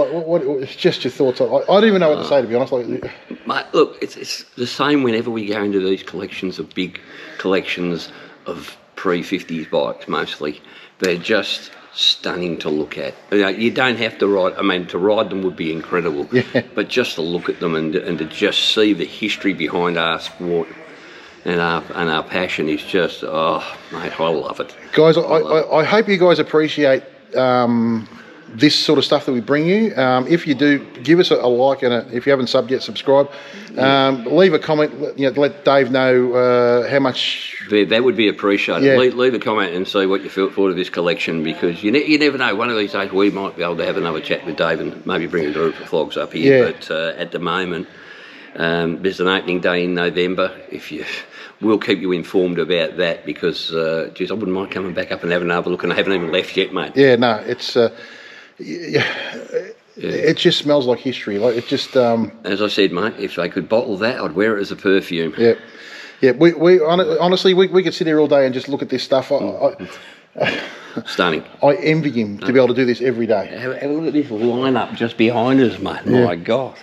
it's just your thoughts. I don't even know what to say, to be honest. Mate, look, it's the same whenever we go into these collections of big collections of pre-50s bikes, mostly. They're just stunning to look at. You don't have to ride. I mean, to ride them would be incredible. Yeah. But just to look at them and to just see the history behind our sport and our passion is just, oh, mate, I love it. Guys, I hope you guys appreciate this sort of stuff that we bring you. If you do, give us a like, and if you haven't subbed yet, subscribe. Leave a comment. Let Dave know how much. That would be appreciated. Yeah. Leave a comment and see what you thought of this collection, because you never know. One of these days we might be able to have another chat with Dave and maybe bring a group of flogs up here. Yeah. But at the moment, there's an opening day in November. We'll keep you informed about that, because, geez, I wouldn't mind coming back up and having another look, and I haven't even left yet, mate. Yeah, no, it's. It just smells like history. Like it just. As I said, mate, if they could bottle that, I'd wear it as a perfume. Yeah, yeah. We honestly we could sit here all day and just look at this stuff. Stunning. I envy him to be able to do this every day. Have a look at this lineup just behind us, mate. Yeah. My God.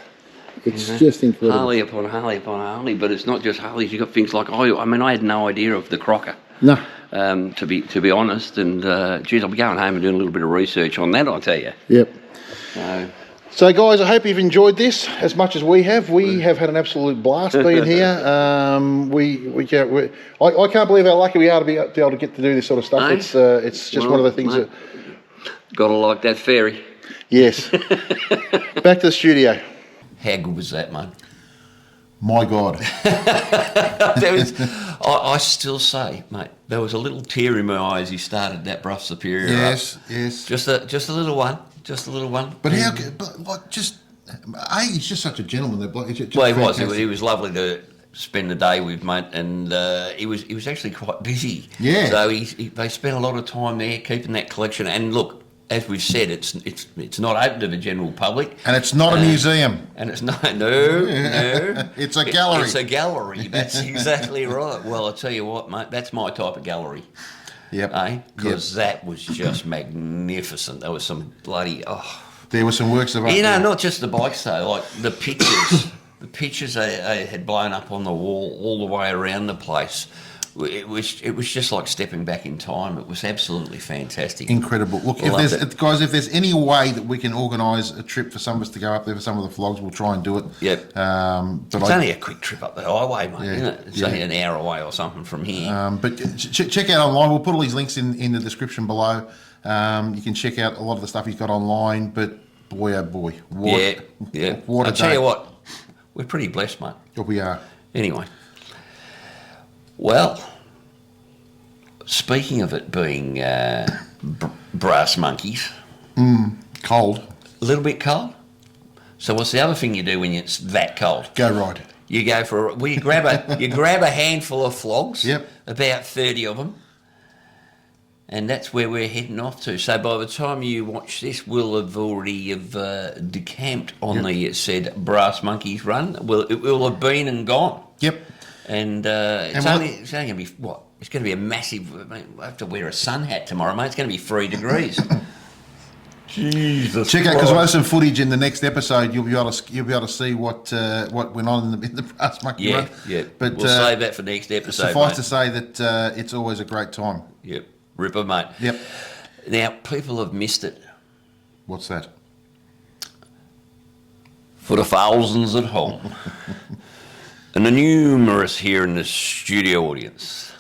It's just incredible. Harley upon Harley upon Harley, but it's not just Harleys. You've got things like I had no idea of the Crocker. No. To be honest, and geez, I'll be going home and doing a little bit of research on that, I'll tell you. Yep. So guys, I hope you've enjoyed this as much as we have. We have had an absolute blast being here. I can't believe how lucky we are to be able to get to do this sort of stuff. It's just one of the things that. Gotta like that ferry. Yes. Back to the studio. How good was that, mate? My God. I still say, mate, there was a little tear in my eye as he started that Bruff Superior. Yes, up. yes. Just a little one. Just a little one. But how good, he's just such a gentleman. That bloke. He was lovely to spend the day with, mate, and he was actually quite busy. Yeah. So they spent a lot of time there keeping that collection. And look, as we've said, it's not open to the general public, and it's not a museum, and it's not no. It's a gallery. It's a gallery. That's exactly right. Well, I'll tell you what, mate, that's my type of gallery. Yep. Because that was just magnificent. There was some bloody There were some works of art. Not just the bikes though, like the pictures. The pictures they had blown up on the wall all the way around the place it was just like stepping back in time. It was absolutely fantastic. Incredible. Look, if there's any way that we can organise a trip for some of us to go up there for some of the flogs, we'll try and do it. Yep. It's only a quick trip up the highway, mate, isn't it? It's only an hour away or something from here. But check out online. We'll put all these links in the description below. You can check out a lot of the stuff he's got online. But boy, oh boy, what a I'll tell you what, we're pretty blessed, mate. Yeah, we are. Anyway. Well, speaking of it being brass monkeys. Cold. A little bit cold. So what's the other thing you do when it's that cold? Go ride. You go for you grab a handful of flogs. Yep. About 30 of them. And that's where we're heading off to. So by the time you watch this, we'll have already decamped on the said brass monkeys run. It will have been and gone. Yep. And it's only going to be what? It's going to be a massive. I mean, I have to wear a sun hat tomorrow, mate. It's going to be 3 degrees. Jesus. Check out, because we'll have some footage in the next episode. You'll be able to see what went on in the brass monkey run. Yeah. But we'll save that for next episode. Suffice to say that it's always a great time. Yep. Ripper, mate. Yep. Now people have missed it. What's that? For the thousands at home. And the numerous here in the studio audience,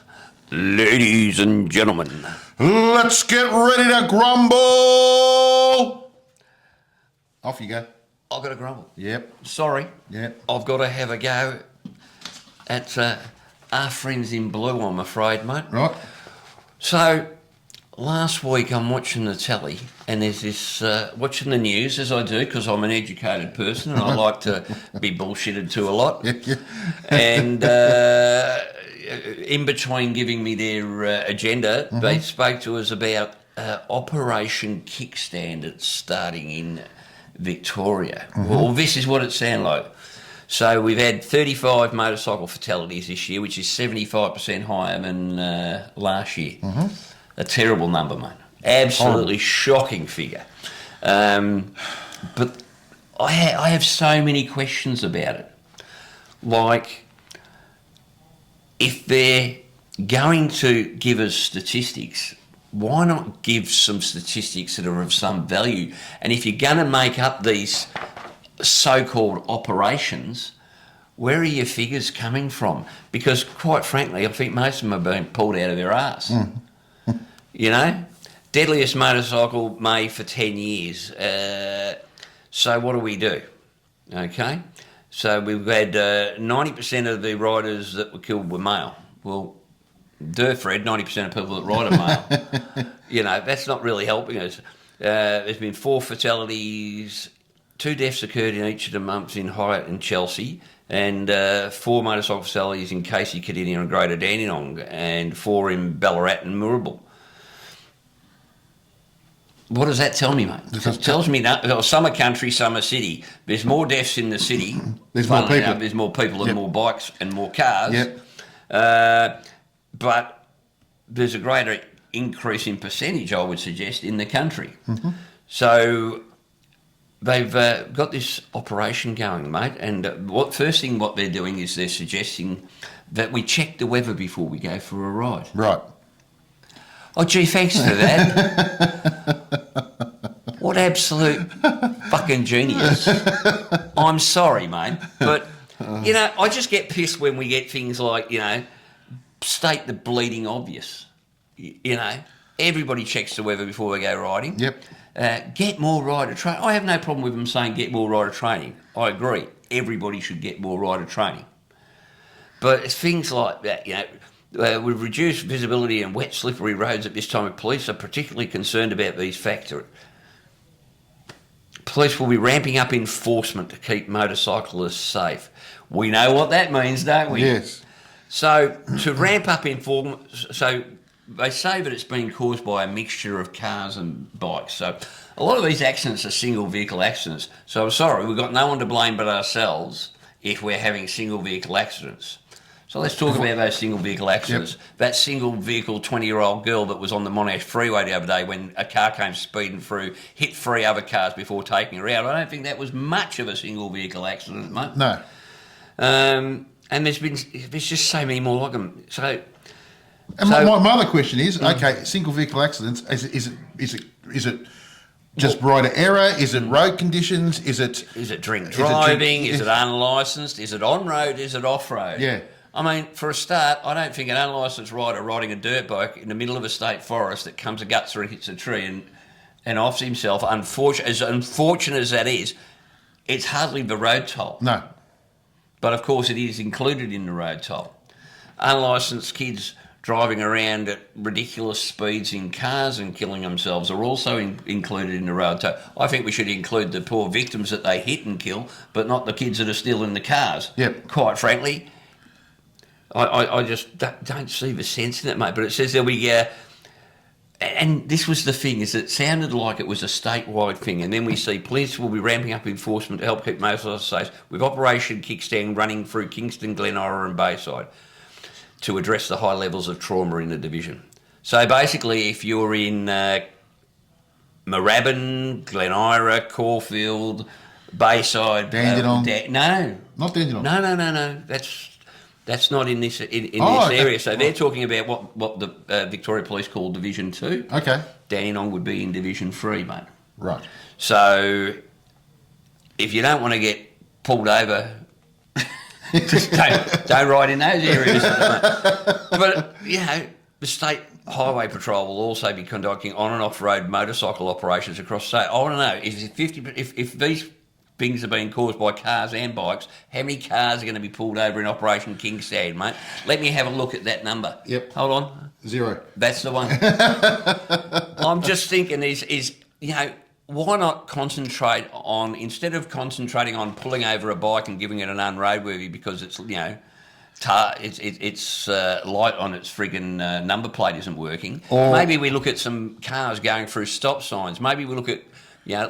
ladies and gentlemen, let's get ready to grumble. Off you go. I've got to grumble. Yep. Sorry. Yep. I've got to have a go at our friends in blue, I'm afraid, mate. Right. So, last week I'm watching the telly, and there's this, watching the news, as I do, because I'm an educated person and I like to be bullshitted to a lot. And in between giving me their agenda, they spoke to us about Operation Kickstand that's starting in Victoria. Well, this is what it sounds like. So we've had 35 motorcycle fatalities this year, which is 75% higher than last year. A terrible number, mate. Absolutely shocking figure. But I have so many questions about it. Like, if they're going to give us statistics, why not give some statistics that are of some value? And if you're going to make up these so-called operations, where are your figures coming from? Because quite frankly, I think most of them are being pulled out of their arse. You know, deadliest motorcycle made for 10 years. So what do we do? Okay, so we've had 90% of the riders that were killed were male. Well, Fred, 90% of people that ride are male. You know, that's not really helping us. There's been 4 fatalities. 2 deaths occurred in each of the months in Hyatt and Chelsea, and 4 motorcycle fatalities in Casey, Cardinia and Greater Dandenong, and 4 in Ballarat and Moorabool. What does that tell me, mate? It tells me that some are country, some are city. There's more deaths in the city. There's more people. Enough, there's more people and more bikes and more cars. Yep. But there's a greater increase in percentage, I would suggest, in the country. So they've got this operation going, mate, and first thing what they're doing is they're suggesting that we check the weather before we go for a ride. Right. Oh, gee, thanks for that. What absolute fucking genius. I'm sorry, mate, but, you know, I just get pissed when we get things like, you know, state the bleeding obvious. You know, everybody checks the weather before they go riding. Yep. Get more rider training. I have no problem with them saying get more rider training. I agree. Everybody should get more rider training. But it's things like that, you know, with reduced visibility and wet, slippery roads at this time, police are particularly concerned about these factors. Police will be ramping up enforcement to keep motorcyclists safe. We know what that means, don't we? Yes. So to ramp up enforcement, so they say that it's been caused by a mixture of cars and bikes. So a lot of these accidents are single vehicle accidents. So I'm sorry, we've got no one to blame but ourselves if we're having single vehicle accidents. So let's talk about those single vehicle accidents. Yep. That single vehicle 20-year-old girl that was on the Monash freeway the other day when a car came speeding through, hit 3 other cars before taking her out. I don't think that was much of a single vehicle accident, mate. No. And there's just so many more like them. So And So- my other question is, okay, single vehicle accidents, is it just rider error? Is it road conditions? Is it drink driving? Is it unlicensed? Is it on road? Is it off road? Yeah. I mean, for a start, I don't think an unlicensed rider riding a dirt bike in the middle of a state forest that comes a gutser and hits a tree and offs himself, as unfortunate as that is, it's hardly the road toll. no? But of course, it is included in the road toll. Unlicensed kids driving around at ridiculous speeds in cars and killing themselves are also included in the road toll. I think we should include the poor victims that they hit and kill, but not the kids that are still in the cars. Yep. Quite frankly, I just don't see the sense in it, mate. But it says there'll be... and this was the thing, is it sounded like it was a statewide thing, and then we see police will be ramping up enforcement to help keep motorists safe, with Operation Kickstand running through Kingston, Glen Ira and Bayside to address the high levels of trauma in the division. So basically, if you're in Moorabbin, Glen Ira, Caulfield, Bayside... Dandenong? No. Not Dandenong? No. That's not in this Okay. area. So they're talking about what the Victoria Police call Division 2. Okay. Dandenong would be in Division 3, mate. Right. So if you don't want to get pulled over, just don't ride in those areas. But, the State Highway Patrol will also be conducting on and off-road motorcycle operations across the state. I want to know, if these things are being caused by cars and bikes, how many cars are going to be pulled over in Operation Kickstand, mate? Let me have a look at that number. Yep. Hold on. 0. That's the one. I'm just thinking why not concentrate on, instead of concentrating on pulling over a bike and giving it an unroadworthy because it's, it's light on its friggin' number plate isn't working. Or maybe we look at some cars going through stop signs. Maybe we look at,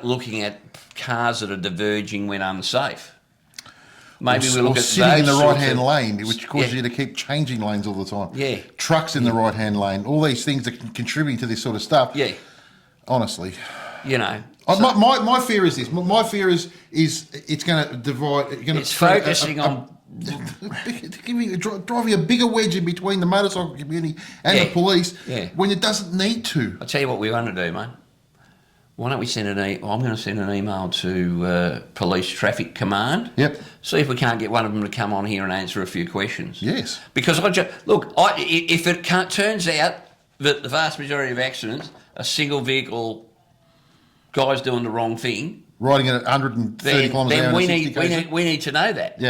looking at cars that are diverging when unsafe. Maybe we look at sitting in the those right-hand sorts of- lane, which causes you to keep changing lanes all the time. Yeah. Trucks in the right-hand lane. All these things that can contribute to this sort of stuff. Yeah. Honestly. My fear is this. My fear is it's going to divide. It's focusing on driving a bigger wedge in between the motorcycle community and the police when it doesn't need to. I'll tell you what we want to do, mate. Why don't we send I'm going to send an email to Police Traffic Command. Yep. See if we can't get one of them to come on here and answer a few questions. Yes. Because if it turns out that the vast majority of accidents are single vehicle guys doing the wrong thing, riding at 130 kilometres an hour. Then we need to know that.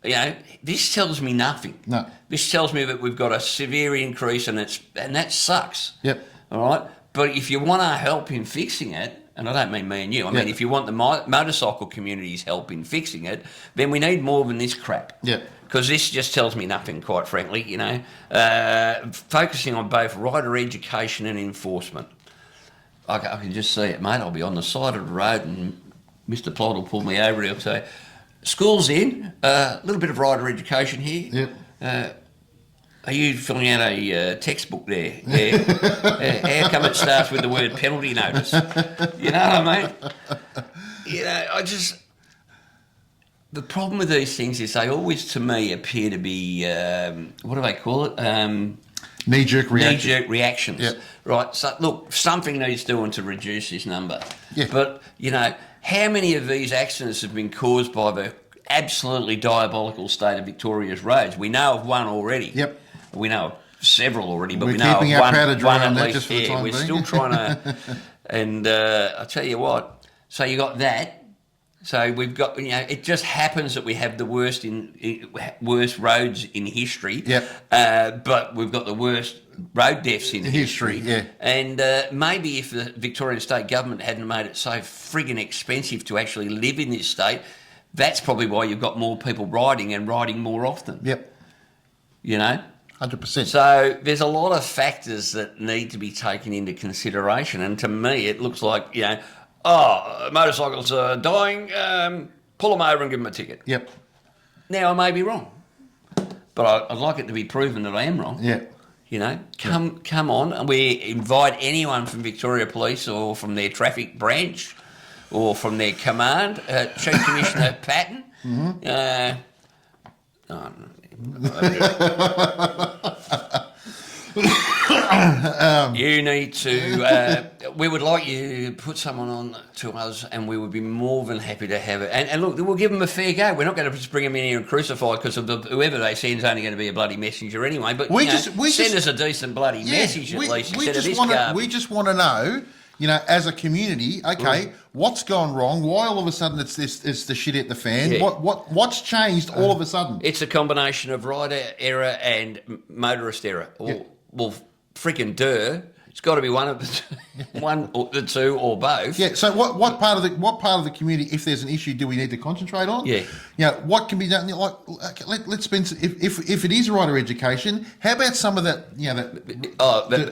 Yeah. This tells me nothing. No. This tells me that we've got a severe increase, and that sucks. Yep. All right. But if you want our help in fixing it, and I don't mean me and you, I mean if you want the motorcycle community's help in fixing it, then we need more than this crap. Yeah. Because this just tells me nothing, quite frankly. Focusing on both rider education and enforcement. I can just see it, mate. I'll be on the side of the road and Mr. Plod will pull me over. He'll say, "School's in. A little bit of rider education here. Yep. Are you filling out a textbook there? Yeah. How come it starts with the word penalty notice? You know what I mean? The problem with these things is they always, to me, appear to be, what do they call it? Knee-jerk reaction. Knee-jerk reactions. Yep. Right, so look, something needs doing to reduce this number. Yeah. But, how many of these accidents have been caused by the absolutely diabolical state of Victoria's roads? We know of one already. Yep. We know of several already, but We're we know keeping of our powder one dry at on that least. just for the time we're being. still trying to... And I tell you what, so you got that. So we've got, it just happens that we have the worst roads in history. Yep. But we've got the worst road deaths in history. Yeah. And maybe if the Victorian state government hadn't made it so friggin' expensive to actually live in this state, that's probably why you've got more people riding and riding more often. Yep. 100%. So there's a lot of factors that need to be taken into consideration. And to me, it looks like, motorcycles are dying, pull them over and give them a ticket. Yep. Now, I may be wrong, but I'd like it to be proven that I am wrong. Yeah. Come on, and we invite anyone from Victoria Police or from their traffic branch or from their command, Chief Commissioner Patton. You need to. We would like you to put someone on to us, and we would be more than happy to have it. And look, we'll give them a fair go. We're not going to just bring them in here and crucify because whoever they send is only going to be a bloody messenger anyway. But send us a decent bloody message at least instead of this garbage. We just want to know. As a community, okay, what's gone wrong? Why all of a sudden it's the shit at the fan? Yeah. What's changed all of a sudden? It's a combination of rider error and motorist error. Well, freaking it's got to be one of the two, one or the two or both. Yeah. So what part of the community, if there's an issue, do we need to concentrate on? Yeah. What can be done? Let's spend if it is rider education, how about some of that?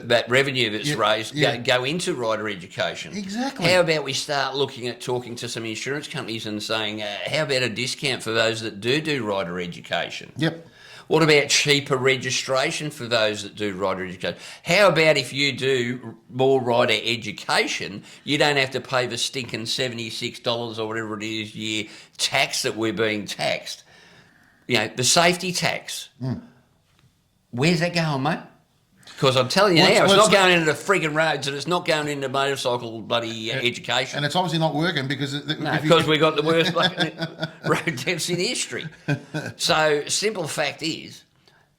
That revenue that's raised go into rider education. Exactly. How about we start looking at talking to some insurance companies and saying, how about a discount for those that do rider education? Yep. What about cheaper registration for those that do rider education? How about if you do more rider education, you don't have to pay the stinking $76 or whatever it is year tax that we're being taxed? The safety tax. Where's that going, mate? Because I'm telling you now, it's not going into the frigging roads and it's not going into motorcycle bloody education. And it's obviously not working because... because we got the worst road deaths in history. So, simple fact is,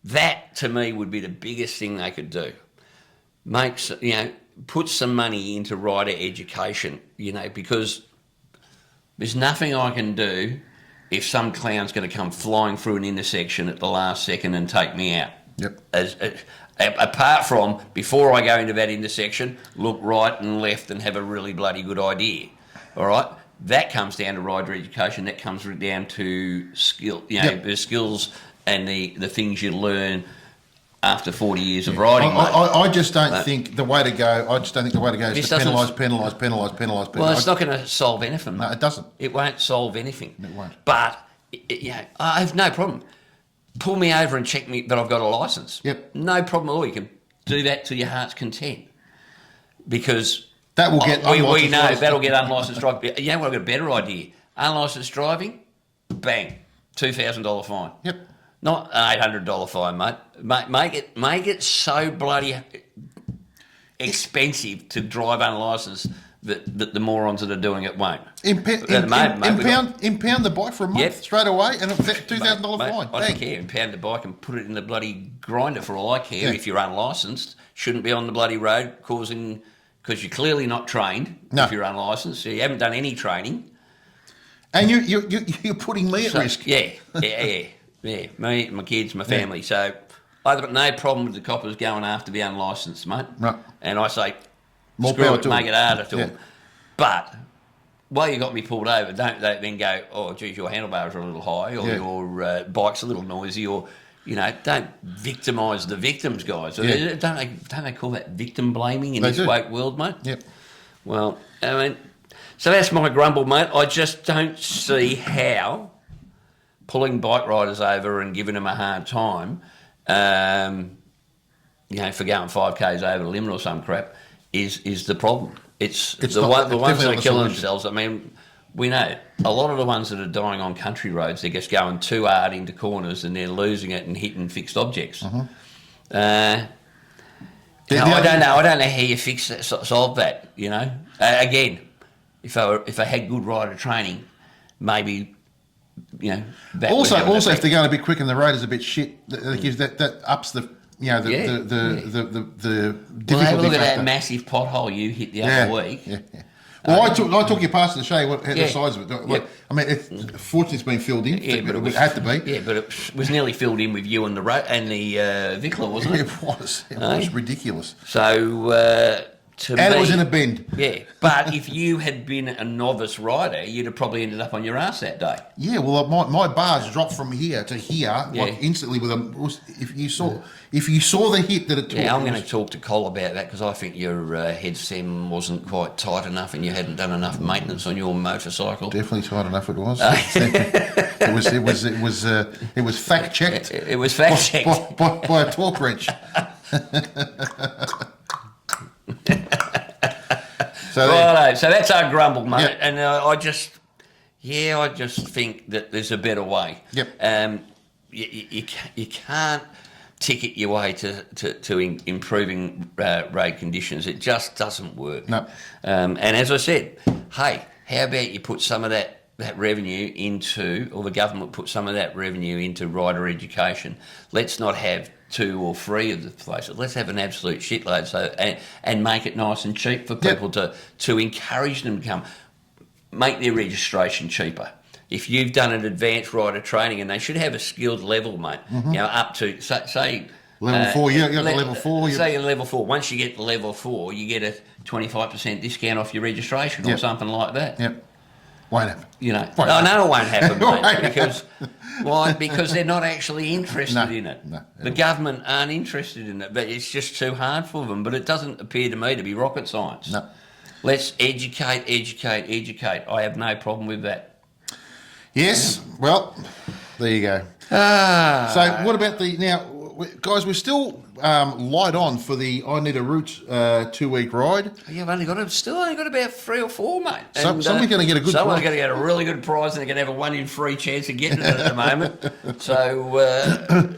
that to me would be the biggest thing they could do. Put some money into rider education, because there's nothing I can do if some clown's going to come flying through an intersection at the last second and take me out. Yep. Apart from, before I go into that intersection, look right and left and have a really bloody good idea. All right? That comes down to rider education. That comes down to skill, the skills and the things you learn after 40 years of riding. I just don't think the way to go. I just don't think the way to go is to penalise. Well, it's not going to solve anything. No, it doesn't. It won't solve anything. It won't. But I have no problem. Pull me over and check me that I've got a licence. Yep. No problem at all. You can do that to your heart's content. Because that will get we know that'll get unlicensed driving. You know what? I've got a better idea. Unlicensed driving, bang, $2,000 fine. Yep. Not an $800 fine, mate. Make it so bloody expensive to drive unlicensed that the morons that are doing it won't. Impound the bike for a month straight away and a $2,000 fine. I don't care. Impound the bike and put it in the bloody grinder for all I care. If you're unlicensed, shouldn't be on the bloody road because you're clearly not trained. No. If you're unlicensed, so you haven't done any training. And you're putting me at risk. Yeah. Me, my kids, my family. So I've got no problem with the coppers going after the unlicensed, mate. Right. And I say, more screw power it, to make them. it harder to them. But while you got me pulled over, don't they then go, oh, geez, your handlebars are a little high, or your bike's a little noisy, or don't victimise the victims, guys. Don't they call that victim blaming in this woke world, mate? Yep. Well, so that's my grumble, mate. I just don't see how pulling bike riders over and giving them a hard time, for going 5Ks over the limit or some crap, is the problem. It's the ones that are killing themselves. I mean, we know a lot of the ones that are dying on country roads, they're just going too hard into corners and they're losing it and hitting fixed objects. I don't know how you fix that, solve that. Again, if I had good rider training, maybe. That also, if they're going a bit quick and the road is a bit shit, that gives that ups the the difficulty. Well, have a look at factor. that massive pothole you hit the other week. Yeah. Well, I took you past to show you the size of it. I mean, fortunately, it's been filled in. Yeah, but it had to be. Yeah, but it was nearly filled in with you and the Vickler, wasn't it? It was. It was ridiculous. So. It was in a bend. Yeah, but if you had been a novice rider, you'd have probably ended up on your ass that day. Yeah, well, my bars dropped from here to here like instantly. If you saw the hit that it took. Yeah, I'm going to talk to Col about that because I think your head stem wasn't quite tight enough and you hadn't done enough maintenance on your motorcycle. Definitely tight enough. It was. It was fact checked. It was fact checked by a torque wrench. So that's our grumble, mate. Yep. And I just think that there's a better way. Yep. You can't ticket your way to improving road conditions. It just doesn't work. No. And as I said, hey, how about you put some of that revenue into, or the government put some of that revenue into rider education? Let's not have 2 or 3 of the places. Let's have an absolute shitload, and make it nice and cheap for people to encourage them to come. Make their registration cheaper. If you've done an advanced rider training, and they should have a skilled level, mate, up to, say... Level 4, you got the level 4. Say you're level 4. Once you get to level 4, you get a 25% discount off your registration or something like that. Yep. Won't happen. You know, I know it won't happen, mate, because why? Because they're not actually interested in it. No, the government aren't interested in it, but it's just too hard for them. But it doesn't appear to me to be rocket science. No. Let's educate. I have no problem with that. Yes. Well, there you go. So what about guys, we're still light on for the I Need a Route 2-week ride. Yeah, I've only got about 3 or 4, mate. Somebody's going to get a good Someone's prize. going to get a really good prize, and they're going to have a 1 in 3 chance of getting it at the moment. So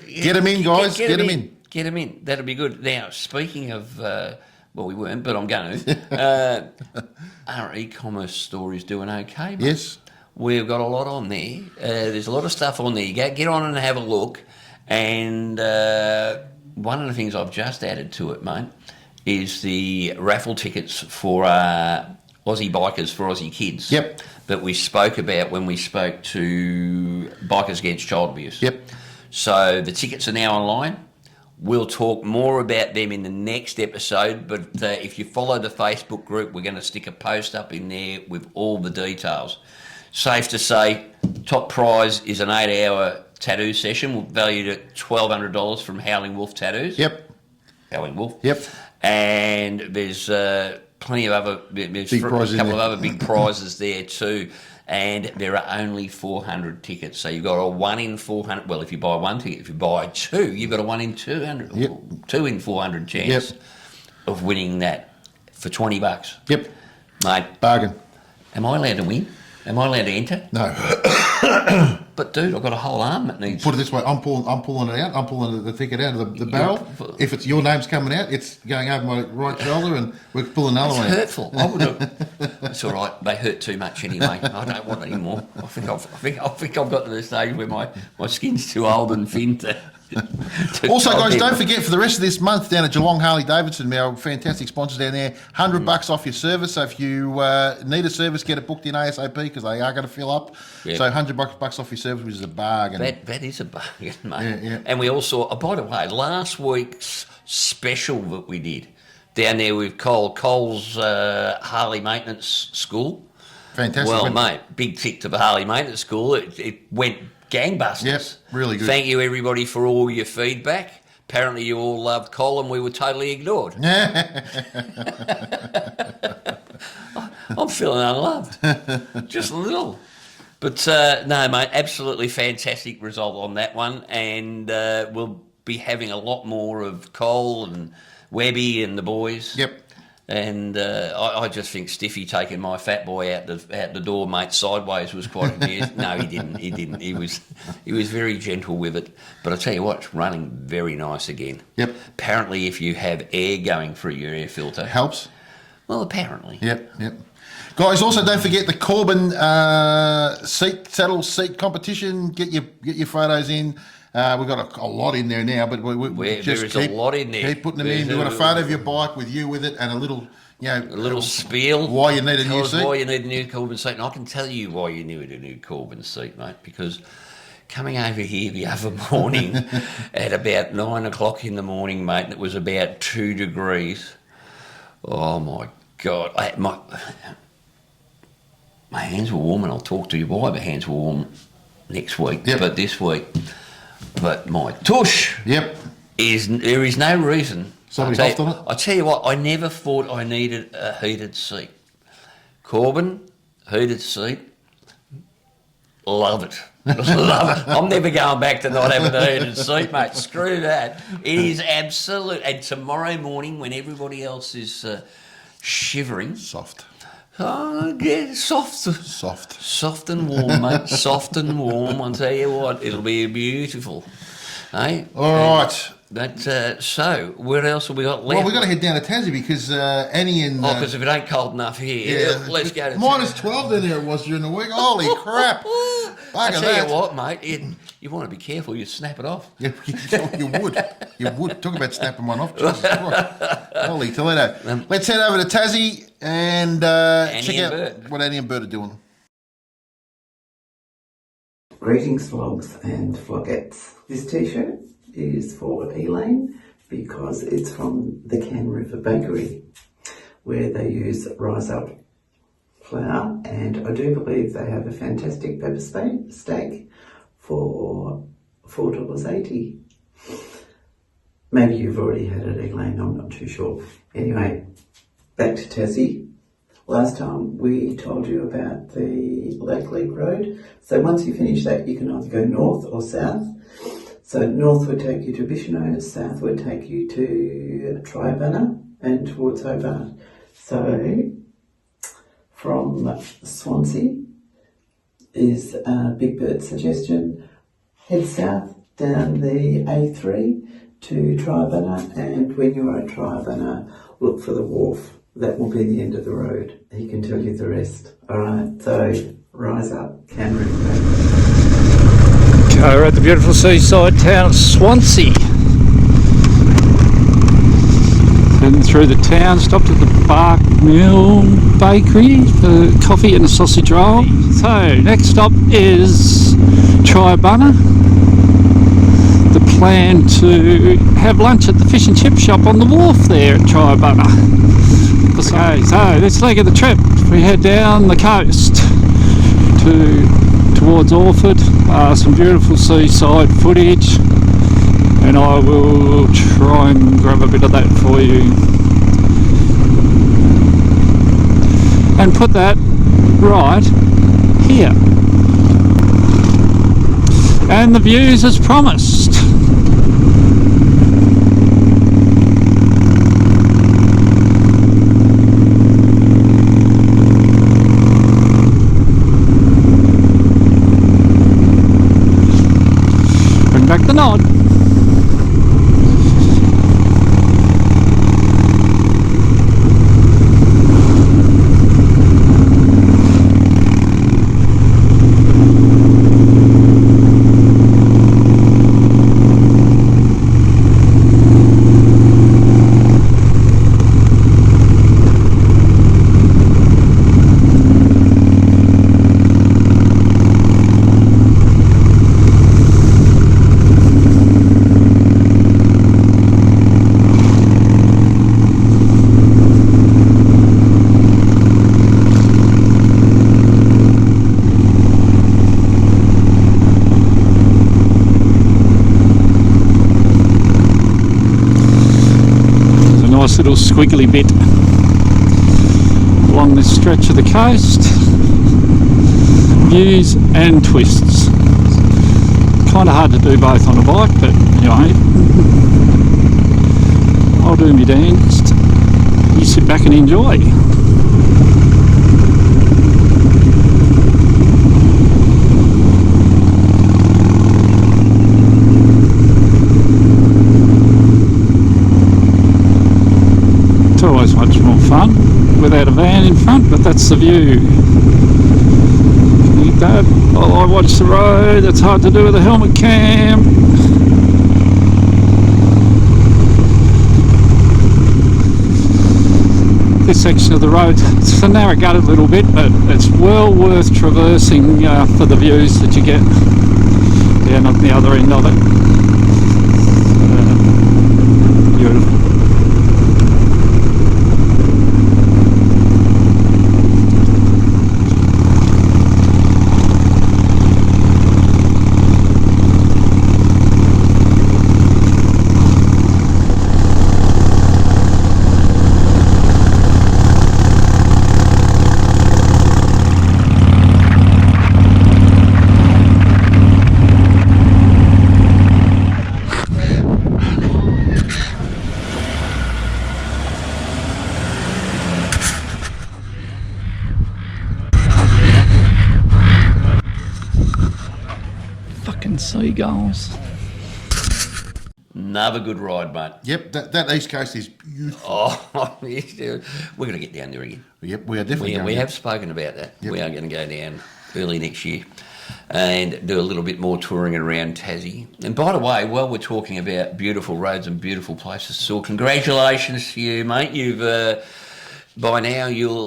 get them in, guys. Get them in. Get them in. That'll be good. Now, speaking of, well, we weren't, but I'm going to. Our e-commerce store is doing okay, mate. Yes. We've got a lot on there. There's a lot of stuff on there. You get on and have a look. And one of the things I've just added to it, mate, is the raffle tickets for Aussie bikers for Aussie kids. Yep. That we spoke about when we spoke to Bikers Against Child Abuse. Yep. So the tickets are now online. We'll talk more about them in the next episode, but if you follow the Facebook group, we're going to stick a post up in there with all the details. Safe to say, top prize is an 8-hour tattoo session valued at $1,200 from Howling Wolf Tattoos. Yep. Howling Wolf. Yep. And there's plenty of other, there's big prizes a couple there. of other big prizes there too. And there are only 400 tickets. So you've got a 1 in 400. Well, if you buy 1 ticket, if you buy 2, you've got a 1 in 200. Yep. 2 in 400 chance of winning that for $20. Yep. Mate. Bargain. Am I allowed to win? Am I allowed to enter? No. But dude, I've got a whole arm that needs. Put it this way: I'm pulling it out. I'm pulling the ticket out of the barrel. If it's your name's coming out, it's going over my right shoulder, and we're pulling another one. It's hurtful. I would have. It's all right. They hurt too much anyway. I don't want any more. I think I've got to the stage where my skin's too old and thin to. Also, guys, don't forget for the rest of this month down at Geelong Harley Davidson, our fantastic sponsors down there, $100 off your service. So if you need a service, get it booked in ASAP because they are going to fill up. Yep. So $100 off your service, which is a bargain. That is a bargain, mate. Yeah. And we also, by the way, last week's special that we did down there with Cole's Harley Maintenance School. Fantastic. Well, mate, big tick to the Harley Maintenance School. It went gangbusters. Yep, really good. Thank you, everybody, for all your feedback. Apparently, you all loved Cole, and we were totally ignored. I'm feeling unloved, just a little. But no, mate, absolutely fantastic result on that one, and we'll be having a lot more of Cole and Webby and the boys. Yep. And I just think Stiffy taking my fat boy out the door, mate, sideways was quite amusing. No, he didn't. He was very gentle with it. But I tell you what, it's running very nice again. Yep. Apparently, if you have air going through your air filter, Helps. well, apparently. Yep. Guys, also don't forget the Corbin saddle seat competition. Get your photos in. We've got a lot in there now, but we just there is a lot in there. Keep putting them in. We've got a photo of your bike with you with it and a little, A little spiel. Why you need a Tell new us seat. Why you need a new Corbin seat. And I can tell you why you need a new Corbin seat, mate, because coming over here the other morning at about 9 o'clock in the morning, mate, and it was about 2 degrees. Oh, my God. My hands were warm, and I'll talk to you why my hands were warm next week, but this week. But my tush there is no reason. Somebody huffed on it? I tell you what, I never thought I needed a heated seat. Corbin, heated seat, love it. Love it. I'm never going back to not having a heated seat, mate. Screw that. It is absolute. And tomorrow morning when everybody else is shivering. Soft. Oh, yeah, soft and warm, mate. Soft and warm. I'll tell you what, it'll be beautiful. Hey? All right. But so, where else have we got left? Well, we've got to head down to Tassie because Annie and... because if it ain't cold enough here, let's go to... Minus 12 down there it was during the week. Holy crap. I tell you what, mate, you want to be careful, you snap it off. You would. You would. Talk about snapping one off. Jesus Christ. Holy Toledo. Let's head over to Tassie and check out what Annie and Bert are doing. Greetings, Flogs and Flogettes. This t-shirt is for Elaine because it's from the Can River Bakery where they use Rise Up flour, and I do believe they have a fantastic pepper steak for $4.80. Maybe you've already had it, Elaine, I'm not too sure. Anyway, back to Tassie. Last time we told you about the Lake League Road. So once you finish that, you can either go north or south. So north would take you to Bicheno, south would take you to Triabunna and towards Hobart. So from Swansea is Big Bird's suggestion. Head south down the A3 to Triabunna, and when you're at Triabunna, look for the wharf. That will be the end of the road. He can tell you the rest. All right, so rise up, Can River. Okay, we're at the beautiful seaside town of Swansea. Heading through the town, stopped at the Bark Mill Bakery for coffee and a sausage roll. So, next stop is Triabunna. The plan to have lunch at the fish and chip shop on the wharf there at Triabunna. Okay, so this leg of the trip, we head down the coast towards Orford. Some beautiful seaside footage, and I will try and grab a bit of that for you and put that right here. And the views as promised. Back the nod. Little squiggly bit along this stretch of the coast. Views and twists. Kind of hard to do both on a bike, but anyway, I'll do my dance. You sit back and enjoy. It's always much more fun without a van in front, but that's the view. Need that while I watch the road. It's hard to do with a helmet cam. This section of the road, it's a narrow gutted little bit, but it's well worth traversing for the views that you get down at the other end of it. Beautiful. Seagulls. Another good ride, mate. Yep, that East Coast is beautiful. Oh, we're going to get down there again. Yep, we are definitely going. We have spoken about that. Yep. We are going to go down early next year and do a little bit more touring around Tassie. And by the way, while we're talking about beautiful roads and beautiful places, so congratulations to you, mate. You've by now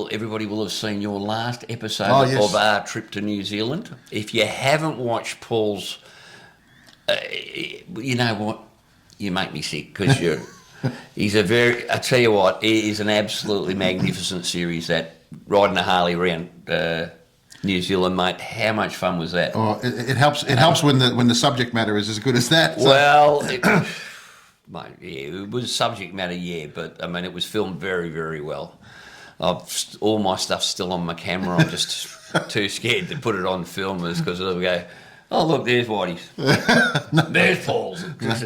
everybody will have seen your last episode of our trip to New Zealand. If you haven't watched Paul's, you know what, you make me sick because I tell you what, it is an absolutely magnificent series, that riding a Harley around New Zealand, mate. How much fun was that? Oh, it helps. It helps when the subject matter is as good as that. So. Well, mate, yeah, it was subject matter, yeah, but I mean, it was filmed very, very well. All my stuff's still on my camera. I'm just too scared to put it on film because it'll go, oh look, there's Whitey's, there's Paul's, because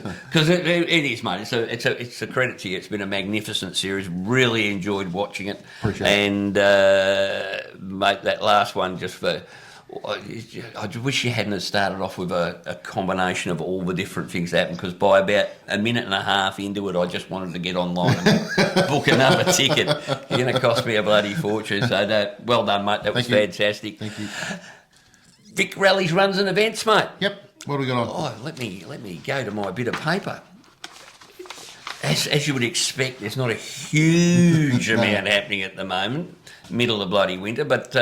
it is, mate. It's a credit to you. It's been a magnificent series. Really enjoyed watching it. Appreciate it. And mate, that last one just for. I wish you hadn't have started off with a combination of all the different things that happened, because by about a minute and a half into it, I just wanted to get online and book another ticket. It's going to cost me a bloody fortune. So well done, mate. That was fantastic. Thank you. Vic Rallies runs and events, mate. Yep. What do we got on? Oh, let me go to my bit of paper. As you would expect, there's not a huge amount happening at the moment, middle of bloody winter, but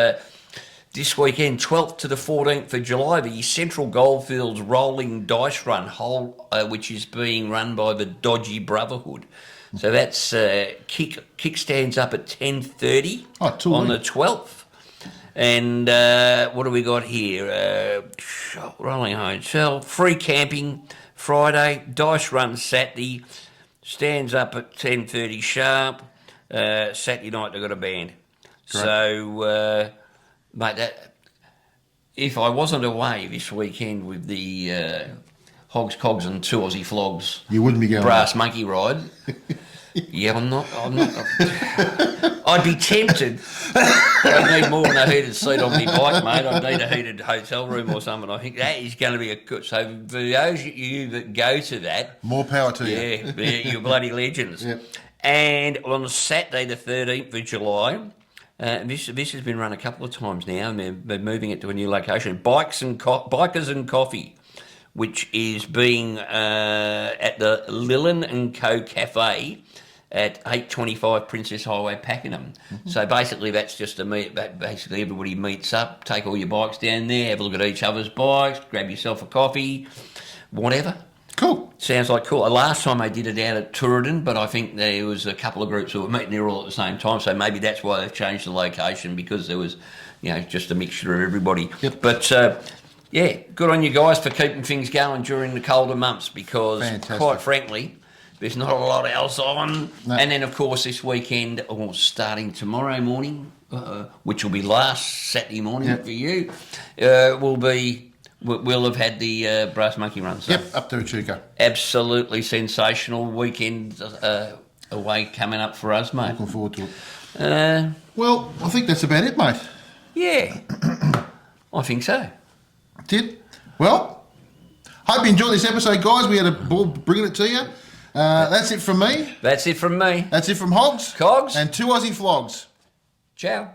this weekend, 12th to the 14th of July, the Central Goldfields Rolling Dice Run, which is being run by the Dodgy Brotherhood. So that's kickstands up at 10:30 on the 12th. And what do we got here? Rolling Hotel, free camping Friday, dice run Saturday, stands up at 10:30 sharp. Saturday night they've got a band. Correct. So, mate, if I wasn't away this weekend with the Hogs, Cogs and 2 Aussie Flogs, you wouldn't be going brass monkey ride. Yeah, I'm not. I'd be tempted. I'd need more than a heated seat on my bike, mate. I'd need a heated hotel room or something. I think that is going to be a good. So for those of you that go to that, more power to you. Yeah, you're bloody legends. Yep. And on Saturday the 13th of July, this has been run a couple of times now, and they're moving it to a new location. Bikers and Coffee, which is being at the Lillian and Co Cafe at 825 Princess Highway, Pakenham. Mm-hmm. So basically that's just a meet. Basically everybody meets up, take all your bikes down there, have a look at each other's bikes, grab yourself a coffee, whatever. Cool. Sounds like cool. Last time I did it out at Ridden, but I think there was a couple of groups that were meeting there all at the same time, so maybe that's why they've changed the location, because there was, just a mixture of everybody. Yep. But yeah, good on you guys for keeping things going during the colder months, because quite frankly, there's not a lot else on. No. And then, of course, this weekend, or starting tomorrow morning, which will be last Saturday morning for you, we'll have had the brass monkey run. So yep, up to Echuca. Absolutely sensational weekend away coming up for us, mate. Looking forward to it. Well, I think that's about it, mate. Yeah, I think so. Did? Well, hope you enjoyed this episode, guys. We had a ball bringing it to you. That's it from me. That's it from me. That's it from Hogs. Cogs. And 2 Aussie Flogs. Ciao.